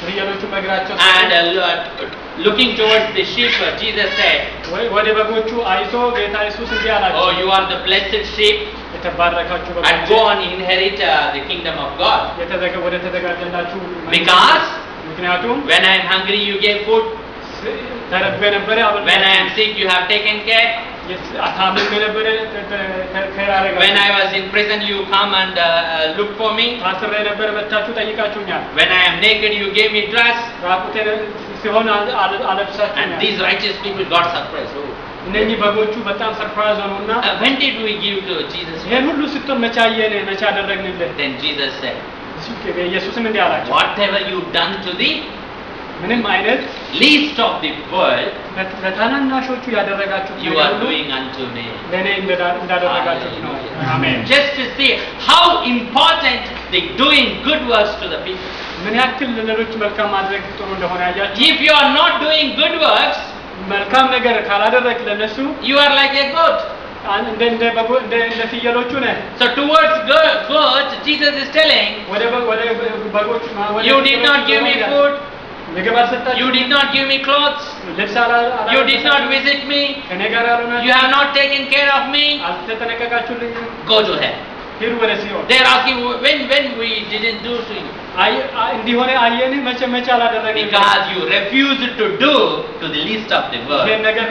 ፍየሎቹ በግራቸው And looking towards the sheep, Jesus said, ወደ በጎቹ አይቶ ጌታ ኢየሱስ እንዲህ አላቸው "Oh, you are the blessed sheep, የተባረካችሁ and በጎች go and inherit the kingdom of God. ወደ ተዘጋጀላችሁ Because ምክንያቱም when I am hungry, you gave food. ተረቤ ነበረ When I am sick, you have taken care. ታምሜ ነበረ When I was in prison, you come and look for me. ታስሬ ነበረ መታችሁ ጠይቃችሁኛል When I am naked, you gave me dress." ራቁቴን ሲሆን And አለብሳችሁኛል these righteous people got surprised. Oh, እነኚህ በጎቹ በጣም ሰርፕራይዝ ሆኑና when did we give to Jesus? ይሄን ሁሉ ስትሆን መቼ አየን መቼ አደረግንልህ Then Jesus said, ኢየሱስም እንዲህ አላቸው "Whatever you done to the ምንም አይነት least of the world, ለታናናሾቹ ያደረጋችሁት you ነገር are ሁሉ doing unto me." ለእኔ እንዳደረጋችሁት ነው አሜን Just to see how important the doing good works to the people. ምን ያክል ለሌሎች መልካም ማድረግ ጥሩ እንደሆነ ያያችሁ If you are not doing good works, መልካም ነገር ካላደረግ ለነሱ you are like a goat. እንደ ፍየሎቹ ነህ So towards goats, Jesus is telling, ወደ በጎቹ "You did not give me food, ምግብ አልሰጣችሁ you did not give me clothes, ልብስ you did not visit me, ከኔ ጋር አልሆናችሁ you have not taken care of me, አልተጠነቀቃችሁልኝ go to hell." ሂዱ ወደ ሲኦል They are asking, when we didn't do to you? እንዲሆነ አየንህ መቼ አላደረግንም Because you refused to do to the least of the world, ይሄን ነገር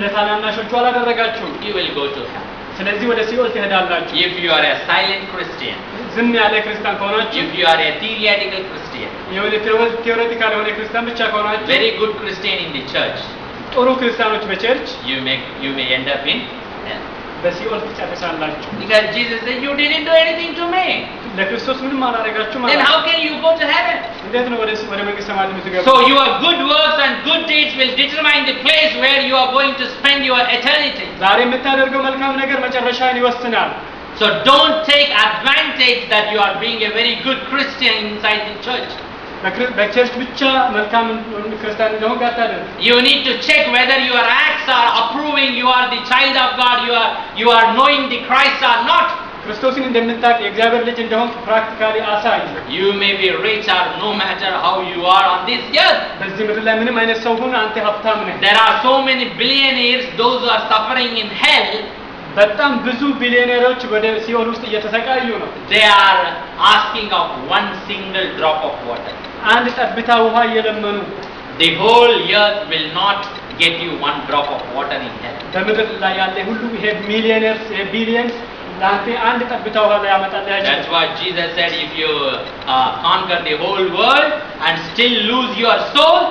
ለታናናሾቹ አላደረጋችሁም you will go to hell. ስለዚህ ወደ ሲኦል ትሄዳላችሁ If you are a silent Christian, ዝም ያለ ክርስቲያን ከሆናችሁ if you are a theoretical Christian, የሆነ ቴዎሬቲካል የሆነ ክርስቲያን ብቻ ከሆናችሁ very good Christian in the church, ጥሩ ክርስቲያኖች በቸርች you may end up in hell. በሲኦል ትጨርሳላችሁ Because Jesus said, "You didn't do anything to me. ለክርስቶስ ምንም አላደረጋችሁ Then ማለት how can you go to heaven?" እንዴት ነው ወደ መንግስተ ሰማያት የምትገቡት So your good works and good deeds will determine the place where you are going to spend your eternity. ዛሬ የምታደርገው መልካም ነገር መጨረሻን ይወስናል So don't take advantage that you are being a very good Christian inside the church. በቸርች ብቻ መልካም ክርስቲያን እንደሆንክ አታድርግ You need to check whether your acts are approving you are the child of God, you are knowing the Christ or not. ክርስቶስን እንደምታውቅ የእግዚአብሔር ልጅ እንደሆንክ ፕራክቲካሊ አሳይ You may be rich or no matter how you are on this earth. በዚህ ምድር ላይ ምንም አይነት ሰው ሁን አንተ ሀብታም ነህ There are so many billionaires, those who are suffering in hell. በጣም ብዙ ቢሊዮነሮች ወደ ሲኦል ውስጥ እየተሰቃዩ ነው They are asking of one single drop of water. አንድ ጠብታ ውሃ እየለመኑ The whole earth will not get you one drop of water in hell. በምድር ላይ ያለ ሁሉ ይሄ ሚሊዮነርስ ይሄ ቢሊየንስ ለአንተ አንድ ጠብታ ውሃ ላይ ያመጣልህ That's what Jesus said, if you conquer the whole world and still lose your soul,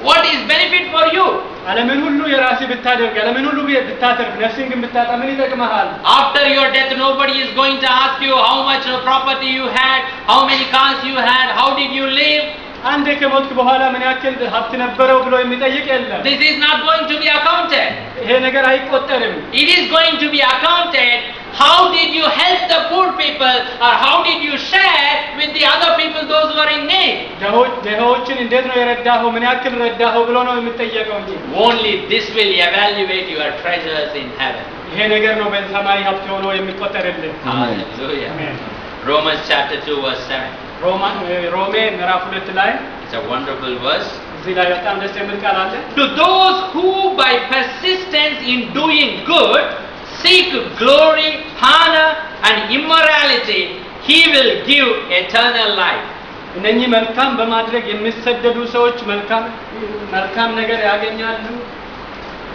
what is benefit for you? ዓለምን ሁሉ የራስህ ብታደርግ ዓለምን ሁሉ ብታተርፍ ነፍስን ግን ብታጣ ምን ይጠቅምሃል After your death, nobody is going to ask you how much property you had, how many cars you had, how did you live. አንዴ ከሞትክ በኋላ ምን ያክል ሀብት ነበረው ብሎ የሚጠይቅ የለም This is not going to be accounted. ይሄ ነገር አይቆጠርም It is going to be accounted how did you help the poor people, or how did you share with the other people, those who are in need? ድሆችን እንዴት ነው የረዳኸው? ምን ያክል ረዳኸው ብሎ ነው የሚጠየቀው እንጂ Only this will evaluate your treasures in heaven. ይሄ ነገር ነው በሰማይ ሀብት ሆኖ የሚቆጠርልህ። Hallelujah. Amen. Romans chapter 2 verse 7. ሮሜ ምዕራፍ 2 ላይ It's a wonderful verse. እዚህ ላይ በጣም ደስ የሚል ቃል አለ። To those who by persistence in doing good seek glory, honor and immorality, he will give eternal life. እነኚህ መልካም በማድረግ የሚሰደዱ ሰዎች መልካም ነገር ያገኛሉ።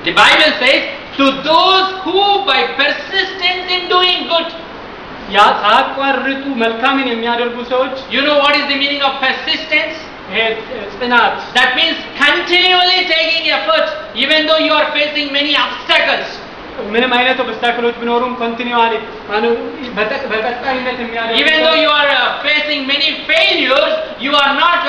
The Bible says, to those who by persistence in doing good. ያቋርጡ መልካምን የሚያደርጉ ሰዎች You know what is the meaning of persistence? ይሄ ጽናት That means continually taking effort even though you are facing many obstacles. ምንም አይነት ኦብስታክሎች ቢኖሩም ኮንቲኒዩአሊ በቀጣይነት የሚያደርጉ Even though you are facing many failures, you are not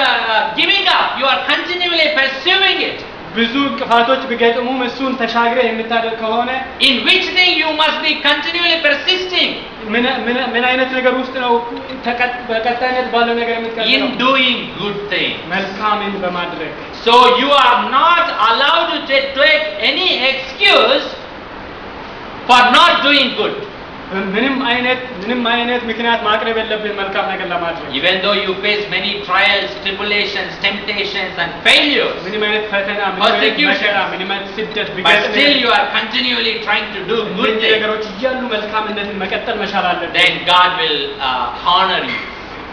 giving up. You are continually pursuing it. ብዙ እንቅፋቶች ቢገጥሙም እሱን ተሻግረህ የምታደርግ ከሆነ In which thing you must be continually persisting? ምን አይነት ነገር ውስጥ ነው በቀጣይነት ባለው ነገር የምትቀጥለው? In doing good things. መልካምን በማድረግ So you are not allowed to take any excuse for not doing good. ምንም አይነት ምክንያት ማቅረብ የለብህም መልካም ነገር ለማድረግ። Even though you face many trials, tribulations, temptations and failures. ምንም አይነት ፈተና፣ መከራ፣ ምንም አይነት ስደት But ቢገጥምህ still you are continually trying to do good እነዚህ things. ነገሮች እያሉ መልካምነትን መቀጠል መቻል አለብህ። Then God will honor you.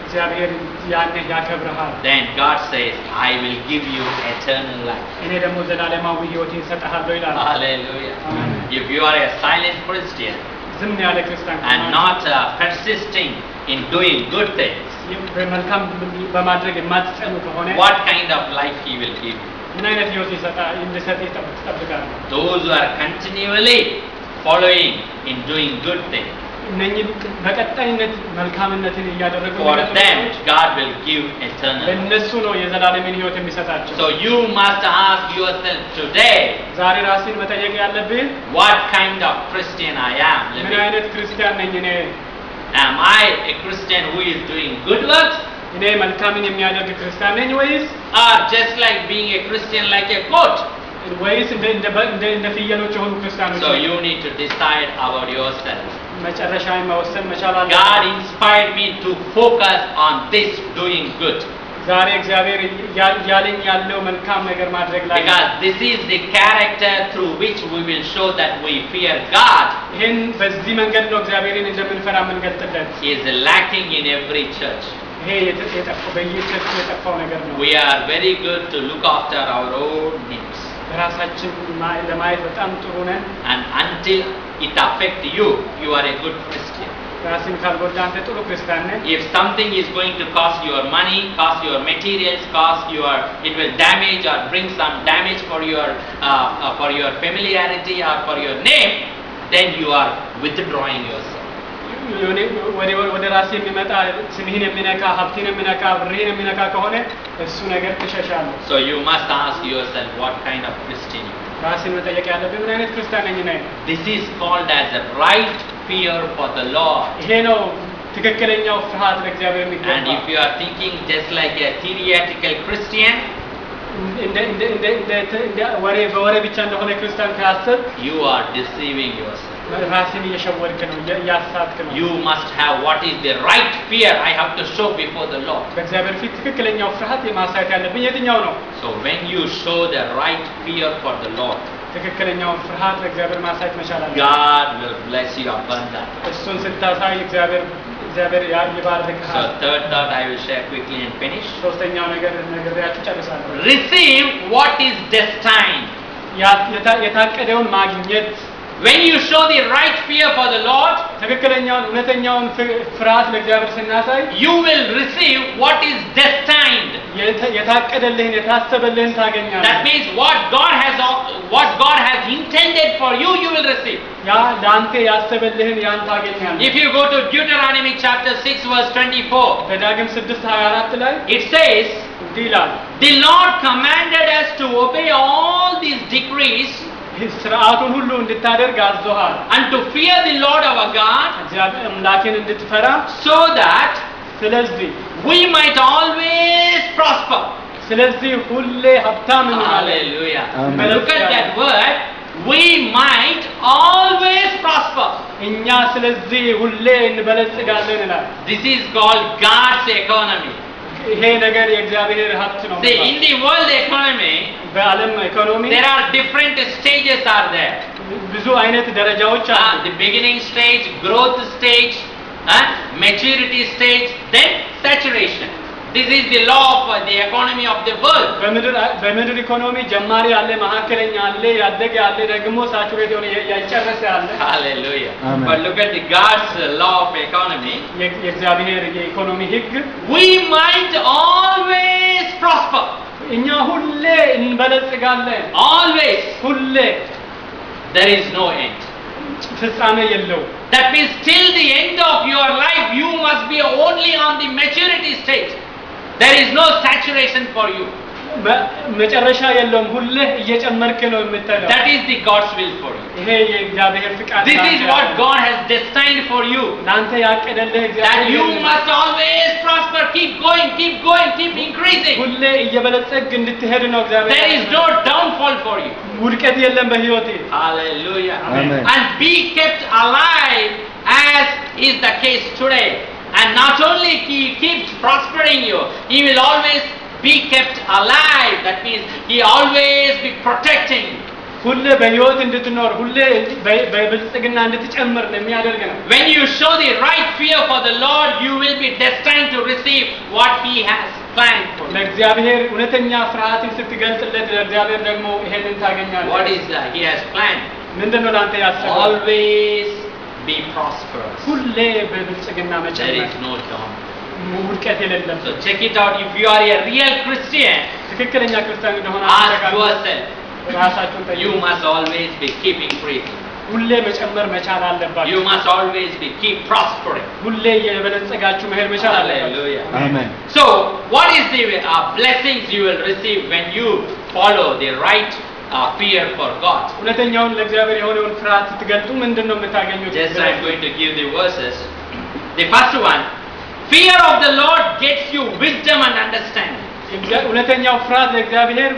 እግዚአብሔር ያንን ያከብርሃል። Then God says, I will give you eternal life. እኔ ደግሞ ዘላለማዊ ሕይወትን እሰጥሃለሁ ይላል። Hallelujah. Amen. If you are a silent Christian ዝም ያለ ክርስቲያን and not persisting in doing good things, በመልካም በማድረግ የማትጸኑ ከሆነ what kind of life He will give you? ምን አይነት ሕይወት እንዲሰጥ ትጠብቃለህ? Those who are continually following in doing good things, እነኚህ በቀጣይነት መልካምነትን እያደረጉ for them God will give eternal life. ለእነሱ ነው የዘላለምን ሕይወት የሚሰጣቸው። So you must ask yourself today, ዛሬ ራስን መጠየቅ ያለብህ what kind of Christian I am ምን living? አይነት ክርስቲያን ነኝ እኔ? Am I a Christian who is doing good works, እኔ መልካምን የሚያደርግ ክርስቲያን ነኝ ወይስ or just like being a Christian like a goat? እንደ ፍየሎች የሆኑ ክርስቲያኖች? So you need to decide about yourself. መጨረሻን መወሰን መቻል አለብህ። God inspired me to focus on this doing good, ዛሬ እግዚአብሔር ያለኝ ያለው መልካም ነገር ማድረግ ላይ because this is the character through which we will show that we fear God. ይሄን በዚህ መንገድ ነው እግዚአብሔርን እንደምንፈራ የምንገልጥለት። Is lacking in every church. ይሄ የጠፋው በየቸርቹ የጠፋው ነገር ነው። We are very good to look after our own needs, ራሳችን ለማየት በጣም ጥሩ ነን። and until it affects you, you are a good Christian. ራስን ካልጎዳ አንተ ጥሩ ክርስቲያን ነህ። If something is going to cost your money, cost your materials, it will damage or bring some damage for your familiarity or for your name, then you are withdrawing yourself. ወደ ራስ የሚመጣ ስምህን የሚነካ ሀብትን የሚነካ ብርህን የሚነካ ከሆነ እሱ ነገር ትሸሻለህ። So you must ask yourself, what kind of Christian you are. ራስን መጠየቅ ያለብህ ምን አይነት ክርስቲያን ነኝ ነኝ? This is called as a right fear for the Lord. ይሄ ነው ትክክለኛው ፍርሃት ለእግዚአብሔር And የሚገባ። if you are thinking just like a theoretical Christian, በወሬ ብቻ እንደሆነ ክርስቲያን ካሰብ you are deceiving yourself. ራስን እየሸወድክ ነው፣ እያሳትክ ነው። You must have what is the right fear I have to show before the Lord. በእግዚአብሔር ፊት ትክክለኛው ፍርሃት የማሳየት ያለብኝ የትኛው ነው? So when you show the right fear for the Lord, ትክክለኛውን ፍርሃት ለእግዚአብሔር ማሳየት መቻል አለብህ። God will bless you abundantly. እሱን ስታሳይ እግዚአብሔር ይባርክሃል። So third thought I will share quickly and finish. ሶስተኛው ነገር ነግሬያችሁ ጨርሳለሁ። Receive what is destined. የታቀደውን ማግኘት When you show the right fear for the Lord, ትክክለኛውን እውነተኛውን ፍርሃት ለእግዚአብሔር ስናሳይ you will receive what is destined. የታቀደልህን የታሰበልህን ታገኛለህ። That means what God has intended for you, you will receive. ያ ለአንተ ያሰበልህን ያን ታገኛለህ። If you go to Deuteronomy chapter 6 verse 24, በዳግም 6:24 ላይ it says, እንዲህ ይላል፣ the Lord commanded us to obey all these decrees ስርዓቱን ሁሉ እንድታደርግ አዞሃል and to fear the Lord our God, እግዚአብሔር አምላክን እንድትፈራ so that ስለዚህ we might always prosper. ስለዚህ ሁሌ ሀብታም እንሆናለን Hallelujah. Amen. Look at that word. We might always prosper. እኛ ስለዚህ ሁሌ እንበለጽጋለን ይላል This is called God's economy. ይሄ ነገር የእግዚአብሔር ሀብት ነው See, in the world economy, በዓለም ኢኮኖሚ there are different stages are there. ብዙ አይነት ደረጃዎች አሉ The beginning stage, growth stage, maturity stage, then saturation. This is the law of the economy of the world. በምድር ኢኮኖሚ ጀማሪ አለ መካከለኛ አለ ያደገ አለ ደግሞ ሳቹሬት የሆነ ያጨረሰ አለ Hallelujah. Amen. But look at the God's law of economy. የእግዚአብሔር የኢኮኖሚ ህግ We might always prosper. እኛ ሁሌ እንበለጽጋለን Always. ሁሌ There is no end. ፍጻሜ የለው That means till the end of your life, you must be only on the maturity stage. There is no saturation for you. መጨረሻ የለውም ሁሌ እየጨመርክ ነው የምትሄደው That is the God's will for you. ይሄ የእግዚአብሔር ፍቃድ This is what God has destined for you. እናንተ ያቀደልህ That እግዚአብሔር you must always prosper, keep going, keep increasing. ሁሌ እየበለጸግ እንድትሄድ ነው እግዚአብሔር There is no downfall for you. ውድቀት የለም በህይወቴ Hallelujah. Amen. And be kept alive as is the case today. And not only he keeps prospering you, he will always be kept alive. That means he always be protecting you. ሁሌ በህይወት እንድትኖር ሁሌ በብልጽግና እንድትጨምር ነው የሚያደርግ ነው When you show the right fear for the Lord, you will be destined to receive what he has planned for you. ለእግዚአብሔር እውነተኛ ፍርሃትን ስትገልጽለት ለእግዚአብሔር ደግሞ ይሄንን ታገኛለህ What is that he has planned? ምንድነው ለአንተ ያሰበው Always be prosperous. ሁሌ በብልጽግና There መጨመር is no down. ውድቀት የሌለም So check it out. If you are a real Christian, ትክክለኛ ክርስቲያን እንደሆነ ask yourself. ራሳችሁን You ጠይቁ must always be keep increasing. ሁሌ መጨመር መቻል አለባችሁ You must always be keep prospering. ሁሌ የበለጸጋችሁ መሄድ መቻል አለባችሁ Hallelujah. Amen. So, what is the blessings you will receive when you follow the right fear for God? እውነተኛውን ለእግዚአብሔር የሆነውን ፍርሃት ስትገልጡ ምንድነው የምታገኙት Just I'm going to give the verses. The first one, fear of the Lord gets you wisdom and understanding. እውነተኛው ፍርሃት ለእግዚአብሔር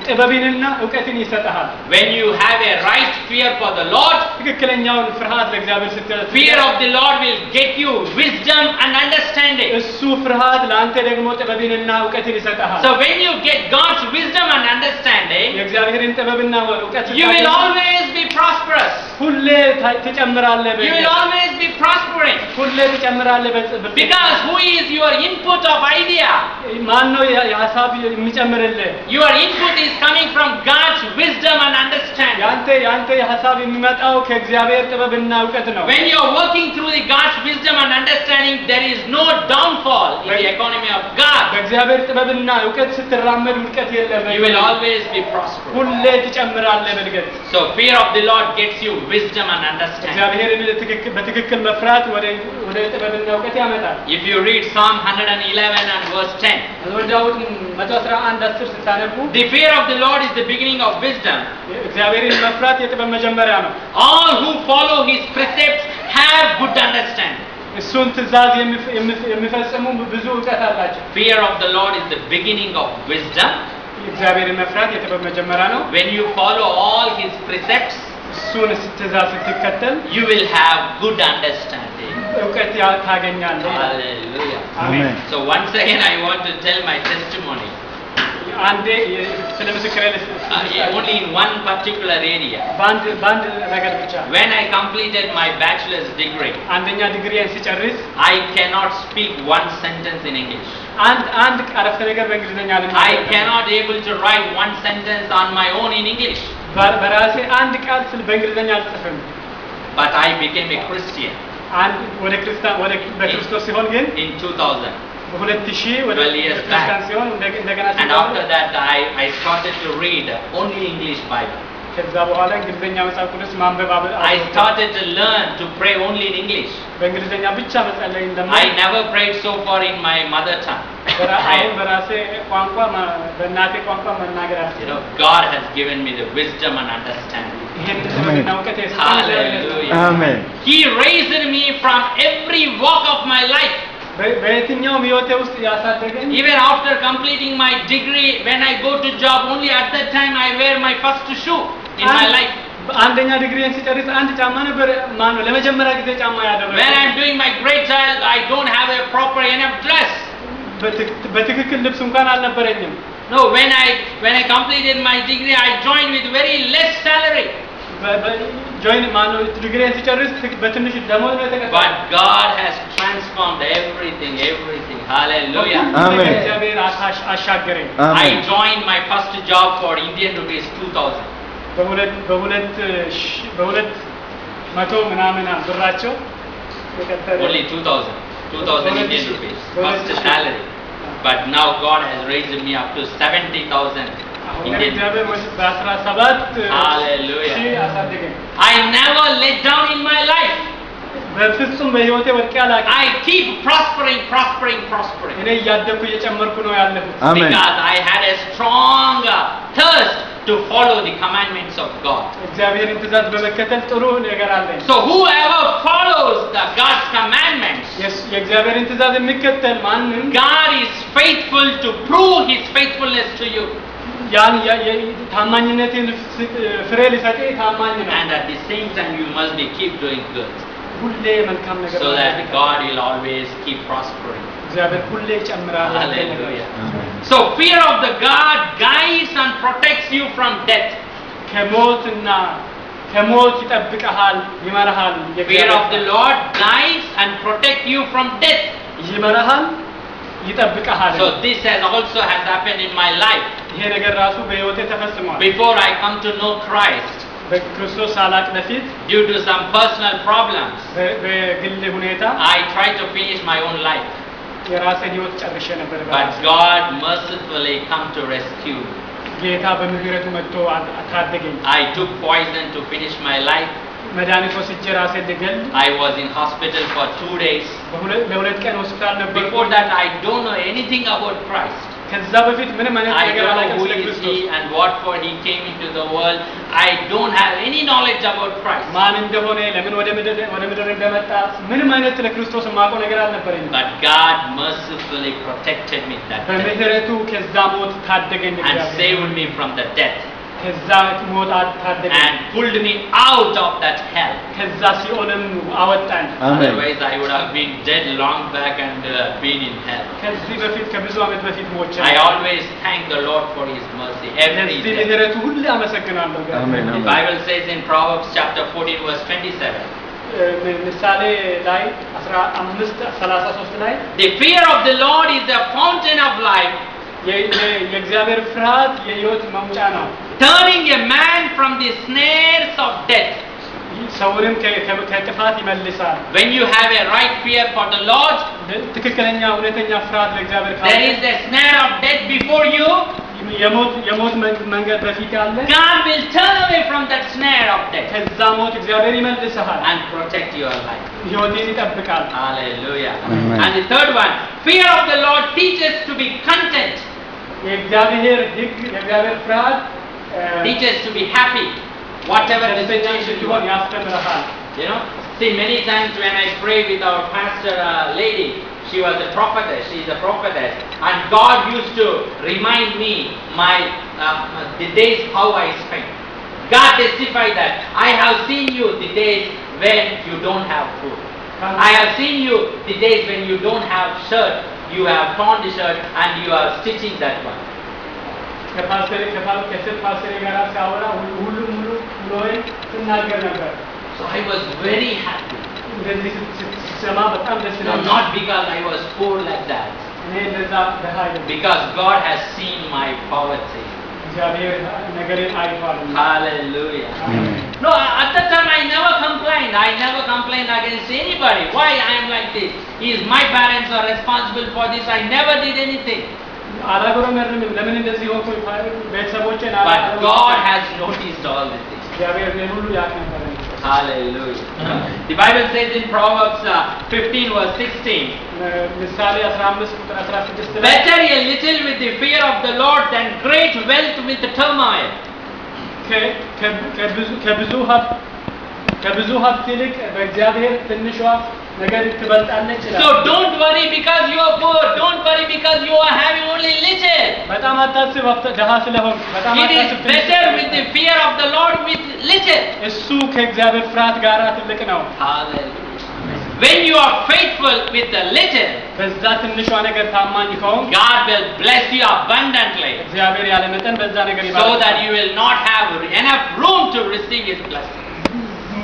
ጥበብንና ዕውቀትን ይሰጣል When you have a right fear for the Lord, ትክክለኛውን ፍርሃት ለእግዚአብሔር ስትገልጥ fear of the Lord will get you wisdom and understanding. እሱ ፍርሃት ለአንተ ደግሞ ጥበብንና ዕውቀትን ይሰጣል So when you get God's wisdom and understanding, የእግዚአብሔር ጥበብና ዕውቀት you will always be prosperous. ሁሌ ትጨምራለህ You will always be prospering. ሁሌ ትጨምራለህ Because who is your input of idea? ማን ነው የሐሳብ የሚጨምርልህ Your input is coming from God's wisdom and understanding. ያንተ የሐሳብ የሚመጣው ከእግዚአብሔር ጥበብና ዕውቀት ነው When you are working through the God's wisdom and understanding, there is no downfall in the economy of God. በእግዚአብሔር ጥበብና ዕውቀት ስትራመድ ውድቀት የለም You will always be prosperous. ሁሌ ትጨምራለህ በእድገት So fear of the Lord gets you wisdom and understanding. እግዚአብሔርን በትክክል መፍራት ወደ ጥበብና ዕውቀት ያመጣል If you read Psalm 111 and verse 10, መዝሙረ ዳዊት 111:10 ስታነቡ the fear of the Lord is the beginning of wisdom. እግዚአብሔርን መፍራት የጥበብ መጀመሪያ ነው All who follow his precepts have good understanding. እሱን ትእዛዝ የሚፈጽሙ ብዙ ዕውቀት አላቸው Fear of the Lord is the beginning of wisdom. እግዚአብሔርን መፍራት የጥበብ መጀመሪያ ነው When you follow all his precepts, እሱን ትእዛዝ ስትከተል you will have good understanding. ዕውቀት ታገኛለህ Hallelujah. Amen. So once again I want to tell my testimony. አንዴ ስለ ምስክሬ Only in one particular area. በአንድ ነገር ብቻ When I completed my bachelor's degree, አንደኛ ዲግሪዬን ሲጨርስ I cannot speak one sentence in English. አንድ አረፍተ ነገር በእንግሊዝኛ I cannot able to write one sentence on my own in English. በራሴ አንድ ቃል በእንግሊዝኛ አልጽፍም But I became a Christian ወደ በክርስቶስ ሲሆን ግን in 2000. በ2000 ወደ 12 years ክርስቲያን back. ሲሆን እንደገና And after that I started to read only English Bible. ከዛ በኋላ እንግሊዝኛ መጽሐፍ ቅዱስ ማንበብ I started to learn to pray only in English. በእንግሊዝኛ ብቻ መጸለይ I never prayed so far in my mother tongue. አሁን በራሴ ቋንቋ በእናቴ ቋንቋ መናገር You know, God has given me the wisdom and understanding. Hallelujah. Amen. He raised me from every walk of my life. በየትኛውም ህይወቴ ውስጥ ያሳደገኝ Even after completing my degree, when I go to job, only at that time I wear my first shoe in my life. አንደኛ ዲግሪን ሲጨርስ አንድ ጫማ ነበር ማነው ለመጀመሪያ ጊዜ ጫማ ያደረገው When I'm doing my grade 12, I don't have a proper enough dress. በትክክል ልብስ እንኳን አልነበረኝም No, when I completed my degree, I joined with very less salary. ጆይን ማነው ዲግሪን ሲጨርስ በትንሽ ደሞዝ ነው የተቀበለው But God has transformed everything. Hallelujah. Amen. እግዚአብሔር አሻገረኝ I Amen. joined my first job for Indian rupees 2000. በሁለት መቶ ምናምን ብራቸው የቀጠረ Only 2000 Indian rupees, first salary. But now God has raised me up to 70,000 Indian እግዚአብሔር rupees. በ17 Hallelujah. ሺህ አሳደገኝ I never let down in my life. በፍጹም በህይወቴ ወድቄ አላውቅም I keep prospering. እኔ እያደግኩ እየጨመርኩ ነው ያለሁት Amen. Because I had a strong thirst to follow the commandments of God. እግዚአብሔርን ትእዛዝ በመከተል ጥሩ ነገር አለኝ So whoever follows the God's commandments, የእግዚአብሔርን ትእዛዝ የሚከተል ማንም God is faithful to prove His faithfulness to you. ያን ታማኝነትን ፍሬ ሊሰጥ ታማኝ ነው And at the same time, you must be keep doing good, ሁሌ መልካም ነገር so that God will always keep prospering. እግዚአብሔር ሁሌ ይጨምራል Hallelujah. Amen. So fear of the God guides and protects you from death. ከሞት ይጠብቀሃል ይመራሃል Fear of the Lord guides and protects you from death. ይመራሃል ይጠብቀሃል So this has also happened in my life. ይሄ ነገር ራሱ በህይወቴ ተፈጽሟል Before I come to know Christ, በክርስቶስ ሳላቅ በፊት due to some personal problems, በግል ሁኔታ I tried to finish my own life. የራሴን ህይወት ጨርሼ ነበር But God mercifully come to rescue me. ጌታ በምህረቱ መጥቶ አታደገኝ I took poison to finish my life. መድኃኒት ወስጄ ራሴን ልገል I was in hospital for 2 days. ለሁለት ቀን ሆስፒታል ነበር Before that, I don't know anything about Christ. ከዛ በፊት ምንም አይነት I ነገር don't አላውቅም know who ስለ is ክርስቶስ He and what for He came into the world. I don't have any knowledge about Christ. ማን እንደሆነ ለምን ወደ ምድር እንደመጣ ምንም አይነት ስለ ክርስቶስ የማውቀው ነገር አልነበረኝም But God mercifully protected me that day በምህረቱ ከዛ ሞት ታደገኝ and saved me from the death ከዛ ሞት ታደገኝ and pulled me out of that hell. ከዛ ሲኦልም አወጣኝ Amen. Otherwise, I would have been dead long back and been in hell. ከዚህ በፊት ከብዙ ዓመት በፊት ሞቼ I always thank the Lord for His mercy every ለዚህ day. ምህረቱ ሁሉ አመሰግናለሁ Amen. The Bible says in Proverbs chapter 14 verse 27, ምሳሌ ላይ 15:33 ላይ the fear of the Lord is the fountain of life, የእግዚአብሔር ፍርሃት የህይወት መውጫ ነው turning a man from the snares of death. ሰውንም ከጥፋት ይመልሳል When you have a right fear for the Lord, ትክክለኛ እውነተኛ ፍርሃት ለእግዚአብሔር there is a snare of death before you. የሞት መንገድ በፊት አለ God will turn away from that snare of death ከዛ ሞት እግዚአብሔር ይመልስሃል and protect your life. ህይወትን ይጠብቃል Hallelujah. Amen. And the third one, fear of the Lord teaches to be content, የእግዚአብሔር ሕግ የእግዚአብሔር ፍርሃት teaches to be happy, whatever the ደስተኛ situation you እንድትሆን are. ያስተምርሃል You know, see many times when I pray with our pastor lady, she was a prophetess, she is a prophetess, and God used to remind me the days how I spent. God testified that I have seen you the days when you don't have food. I have seen you the days when you don't have shirt, you have torn the shirt and you are stitching that one. ከሴት ፓስተር ጋር ሲያወራ ሁሉም ሙሉ ብሎኝ ትናገር ነበር So I was very happy. እንደዚህ ስትሰማ በጣም ደስ No, ይላል not because I was poor like that, እኔ እንደዛ ደሃ አይደለም because God has seen my poverty. እግዚአብሔር ነገሬን አይቷል Hallelujah. Amen. No, at that time I never complained. I never complained against anybody. Why I am like this? My parents are responsible for this. I never did anything. አላጎረመርንም ለምን እንደዚህ ሆንኩ ቤተሰቦቼን But God has noticed all the things. እግዚአብሔር እኔን ሁሉ ያውቅ ነበር Hallelujah. The Bible says in Proverbs 15 verse 16, ምሳሌ 15 ቁጥር 16 ላይ better a little with the fear of the Lord than great wealth with the turmoil. ከብዙ ሀብት ከብዙ ሀብት ይልቅ በእግዚአብሔር ትንሿ ነገር ትበልጣለች ይላል። So don't worry because you are poor. Don't worry because you are having only little. በጣም አታስብ ደሃ ስለሆን በጣም It is አታስብ better with the fear of the Lord with little. እሱ ከእግዚአብሔር ፍርሃት ጋር ትልቅ ነው። Hallelujah. When you are faithful with the little, በዛ ትንሿ ነገር ታማኝ ከሆንክ God will bless you abundantly, እግዚአብሔር ያለ መጠን በዛ ነገር so ይባርካል። that you will not have enough room to receive His blessing.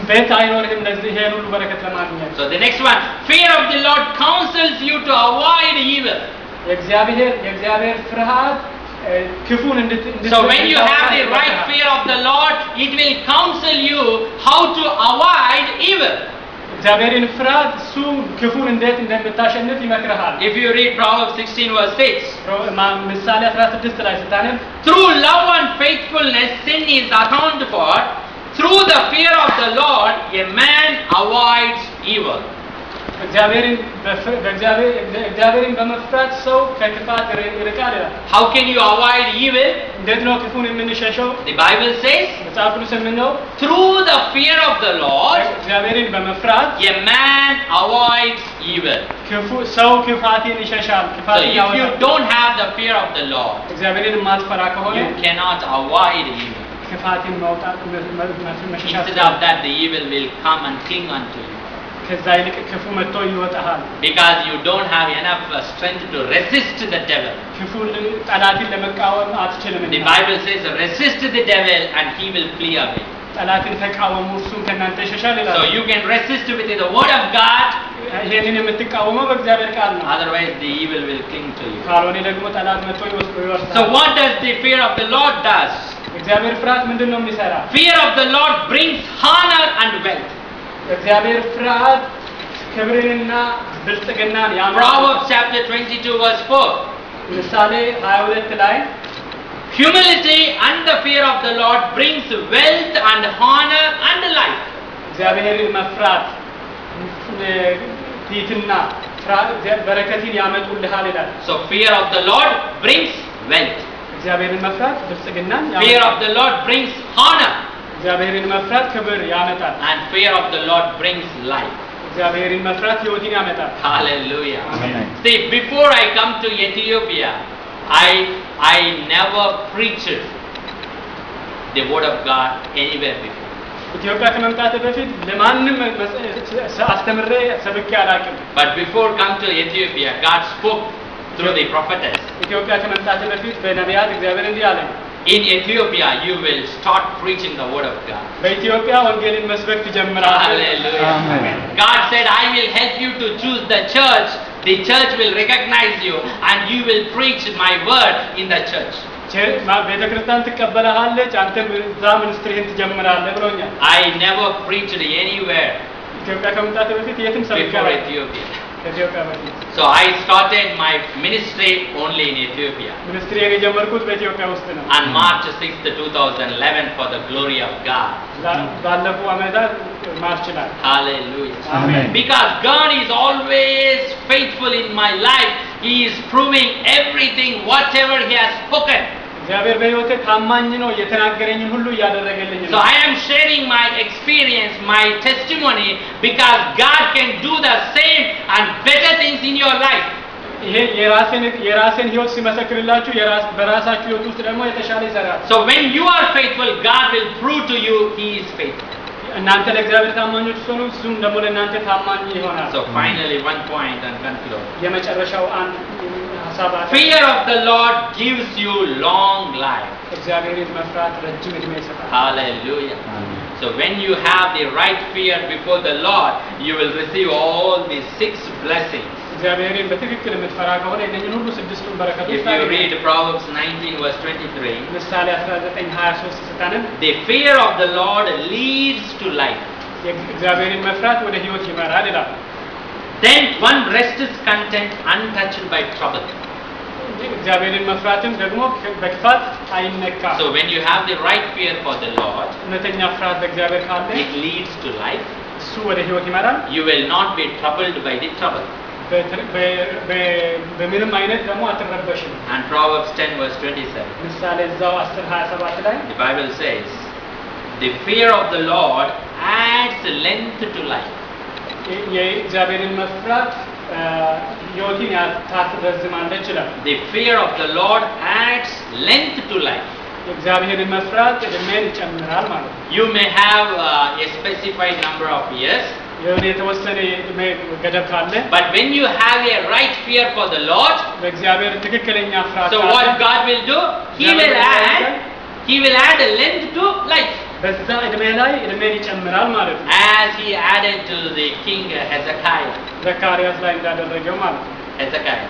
ቤት አይኖርህም ለዚህ ይሄን ሁሉ በረከት ለማግኘት። So the next one, fear of the Lord counsels you to avoid evil. የእግዚአብሔር ፍርሃት ክፉን So when you have the right fear of the Lord, it will counsel you how to avoid evil. እግዚአብሔርን ፍርሃት እሱ ክፉን እንዴት እንደምታሸንፍ ይመክርሃል። If you read Proverbs 16 verse 6, ምሳሌ 16 ላይ ስታነብ through love and faithfulness sin is atoned for. Through the fear of the Lord, a man avoids evil. እግዚአብሔርን በመፍራት ሰው ከክፋት ይርቃል ይላል። How can you avoid evil? እንዴት ነው ክፉን የምንሸሸው? The Bible says, መጽሐፍ ቅዱስ የምንለው through the fear of the Lord, እግዚአብሔርን በመፍራት a man avoids evil. ሰው ክፋትን ይሸሻል። So ክፋትን if you ያወጣል። don't have the fear of the Lord, እግዚአብሔርን ማትፈራ ከሆነ you cannot avoid evil. ክፋትን ማውጣት መሸሻት Instead of that, the evil will come and cling unto you. ከዛ ይልቅ ክፉ መጥቶ ይወጣሃል። Because you don't have enough strength to resist the devil. ክፉን ጠላትን ለመቃወም አትችልም። The Bible says, resist the devil and he will flee away. ጠላትን ተቃወሙ እሱም ከእናንተ ይሸሻል ይላል። So you can resist with the word of God. ይሄንን የምትቃወመው በእግዚአብሔር ቃል ነው። Otherwise, the evil will cling to you. ካልሆነ ደግሞ ጠላት መጥቶ ይወስዳል። So what does the fear of the Lord does? እግዚአብሔር ፍርሃት ምንድን ነው የሚሰራ? Fear of the Lord brings honor and wealth. እግዚአብሔር ፍርሃት ክብርንና ብልጽግናን ያመጣል። Proverbs chapter 22 verse 4. ምሳሌ 22 ላይ Humility and the fear of the Lord brings wealth and honor and life. እግዚአብሔርን መፍራት ትሕትና በረከትን ያመጡልሃል ይላል። So fear of the Lord brings wealth. እግዚአብሔርን መፍራት ብልጽግናን Fear ያመጣል። of the Lord brings honor. እግዚአብሔርን መፍራት ክብር ያመጣል። And fear of the Lord brings life. እግዚአብሔርን መፍራት ሕይወትን ያመጣል። Hallelujah. Amen. See, before I come to Ethiopia, I never preached the word of God anywhere before. ኢትዮጵያ ከመምጣት በፊት ለማንም አስተምሬ ሰብኬ አላውቅም። But before come to Ethiopia, God spoke through the prophetess. ኢትዮጵያ ከመምጣት በፊት በነቢያት እግዚአብሔር እንዲህ አለኝ። In Ethiopia, you will start preaching the word of God. በኢትዮጵያ ወንጌልን መስበክ ትጀምራለህ። Hallelujah. Amen. God said, I will help you to choose the church. The church will recognize you and you will preach my word in the church. ቤተክርስቲያን ትቀበላለች፣ አንተም እዛ ሚኒስትሪህን ትጀምራለህ ብሎኛል። I never preached anywhere ኢትዮጵያ ከመምጣት በፊት የትም ሰብኬ before አላውቅም። Ethiopia. ከኢትዮጵያ በፊት So I started my ministry only in Ethiopia ሚኒስትሪን የጀመርኩት በኢትዮጵያ ውስጥ ነው። on March 6th, 2011 for the glory of God. ባለፉ ዓመታት ማርች ላይ Hallelujah. Amen. Because God is always faithful in my life. He is proving everything, whatever He has spoken. እግዚአብሔር በሕይወቴ ታማኝ ነው፣ የተናገረኝን ሁሉ እያደረገልኝ So ነው። I am sharing my experience, my testimony, because God can do the same and better things in your life. ይሄ የራሴን ሕይወት ሲመሰክርላችሁ በራሳችሁ ሕይወት ውስጥ ደግሞ የተሻለ ይሰራል። So when you are faithful, God will prove to you He is faithful. እናንተ ለእግዚአብሔር ታማኞች ስትሆኑ እሱም ደግሞ ለእናንተ ታማኝ ይሆናል። So finally, one point and conclude. የመጨረሻው አንድ ሀሳብ አለ። Fear of the Lord gives you long life. እግዚአብሔርን መፍራት ረጅም ዕድሜ ይሰጣል። Hallelujah. So when you have the right fear before the Lord, you will receive all these 6 blessings. እግዚአብሔርን በትክክል የምትፈራ ከሆነ እነኝን ሁሉ ስድስቱን በረከቶች If you read Proverbs 19 verse 23, ምሳሌ 19:23 ስታነብ the fear of the Lord leads to life. እግዚአብሔርን መፍራት ወደ ሕይወት ይመራል ይላል። Then one rests content untouched by trouble. እግዚአብሔርን መፍራትም ደግሞ በክፋት አይነካም። So when you have the right fear for the Lord, እውነተኛ ፍርሃት በእግዚአብሔር ካለ it leads to life. እሱ ወደ ሕይወት ይመራል። You will not be troubled by the trouble. በምንም አይነት ደግሞ አትረበሽም። And Proverbs 10 verse 27, ምሳሌ እዛው 10:27 ላይ the Bible says, the fear of the Lord adds length to life. የእግዚአብሔርን መፍራት ሕይወትን ታስረዝማለች ይላል። The fear of the Lord adds length to life. የእግዚአብሔርን መፍራት ዕድሜን ይጨምራል ማለት ነው። You may have a specified number of years, የሆነ የተወሰነ የዕድሜ ገደብ ካለ but when you have a right fear for the Lord, በእግዚአብሔር ትክክለኛ ፍርሃት so ካለ what God will do, He will add a length to life, በዛ ዕድሜ ላይ ዕድሜን ይጨምራል ማለት ነው። as He added to the king Hezekiah. ዘካርያስ ላይ እንዳደረገው ማለት ነው። Hezekiah.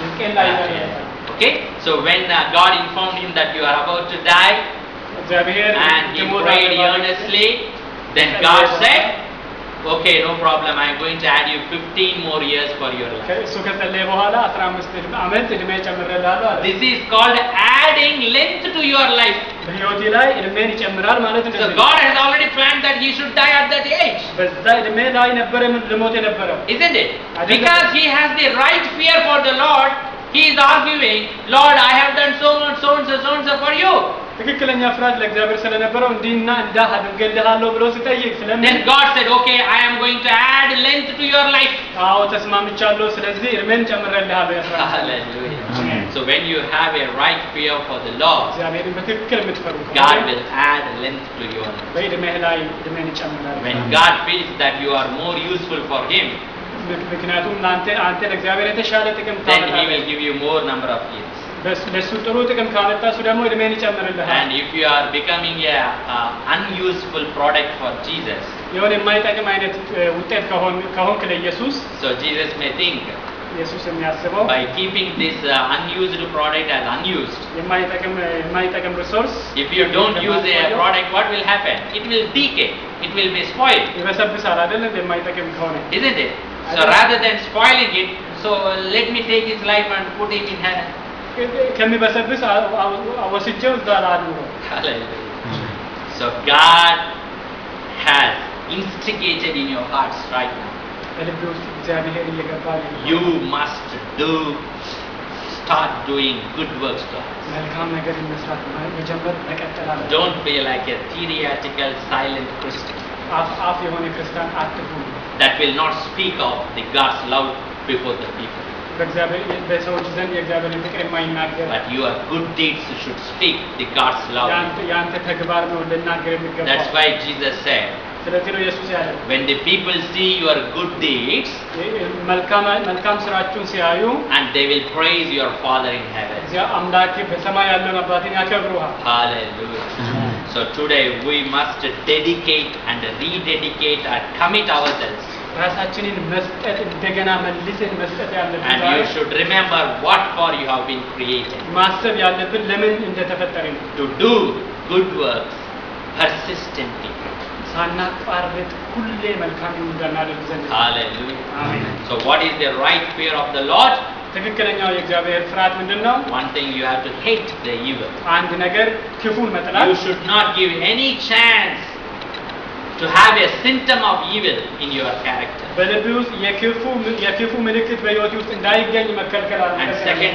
ሕዝቅኤል ላይ እንዳደረገው Okay, so when God informed him that you are about to die, እግዚአብሔር and he prayed earnestly, then God said, okay, no problem, I am going to add you 15 more years for your life. እሱ ከጸለየ በኋላ 15 ዓመት ዕድሜ ጨምሬልሃለሁ አለ። This is called adding length to your life. በሕይወቴ ላይ ዕድሜን ይጨምራል ማለት ነው። So God has already planned that he should die at that age, በዛ ዕድሜ ላይ ነበረ ልሞት የነበረው isn't it? Because he has the right fear for the Lord, he is arguing, Lord, I have done so much, so and so for you. ትክክለኛ ፍርሃት ለእግዚአብሔር ስለነበረው እንዲህና እንዳ አድርጌልሃለሁ ብሎ ሲጠይቅ ስለምን Then God said, okay, I am going to add length to your life. አዎ ተስማምቻለሁ፣ ስለዚህ ዕድሜን ጨምሬልሃለሁ ያስራል። Hallelujah. So when you have a right fear for the Lord, እግዚአብሔርን በትክክል የምትፈሩ God will add length to your life. በዕድሜህ ላይ ዕድሜን ይጨምራል። When God feels that you are more useful for Him, ምክንያቱም አንተ ለእግዚአብሔር የተሻለ ጥቅም then He ታመጣለህ። will give you more number of years. ለሱ ጥሩ ጥቅም ካመጣ እሱ ደግሞ ዕድሜን ይጨምርልሃል። And if you are becoming a unuseful product for Jesus, የሆነ የማይጠቅም አይነት ውጤት ከሆንክ ለኢየሱስ so Jesus may think, ኢየሱስ የሚያስበው by keeping this unused product as unused, የማይጠቅም ሪሶርስ if you don't use a product, what will happen? It will decay, it will be spoiled, ይበሰብሳል አይደል? የማይጠቅም ከሆነ isn't it? So rather than spoiling it, so let me take his life and put him in heaven. ከሚበሰብስ ወስጄው እዛ ላኑረው። Hallelujah. So God has instigated in your hearts right now. በልብ ውስጥ እግዚአብሔር እየገባ ነው። You must start doing good works to us. መልካም ነገር መስራት መጀመር መቀጠል አለ። Don't be like a theoretical silent Christian አፍ የሆነ ክርስቲያን አትሁን። that will not speak of the God's love before the people. በሰዎች ዘንድ የእግዚአብሔርን ፍቅር የማይናገር But your good deeds should speak the God's love. ያንተ ተግባር ነው ልናገር የሚገባው። That's why Jesus said, ስለዚህ ነው ኢየሱስ ያለው when the people see your good deeds, መልካም ስራችሁን ሲያዩ and they will praise your Father in heaven. እዚያ አምላክ በሰማይ ያለውን አባትን ያከብሩሃል። Hallelujah. So today we must dedicate and rededicate and commit ourselves. ራሳችንን መስጠት እንደገና መልሰን መስጠት ያለብን And you should remember what for you have been created. ማሰብ ያለብን ለምን እንደተፈጠርን ነው። To do good works persistently. ሳናቋርጥ ሁሌ መልካም እንዳናደርግ ዘንድ። Hallelujah. አሜን። So what is the right fear of the Lord? ትክክለኛው የእግዚአብሔር ፍርሃት ምንድነው? One thing, you have to hate the evil. አንድ ነገር ክፉን መጥላት። You should not give any chance to have a symptom of evil in your character. በልብ ውስጥ የክፉ ምልክት በሕይወት ውስጥ እንዳይገኝ መከልከል አለ። And second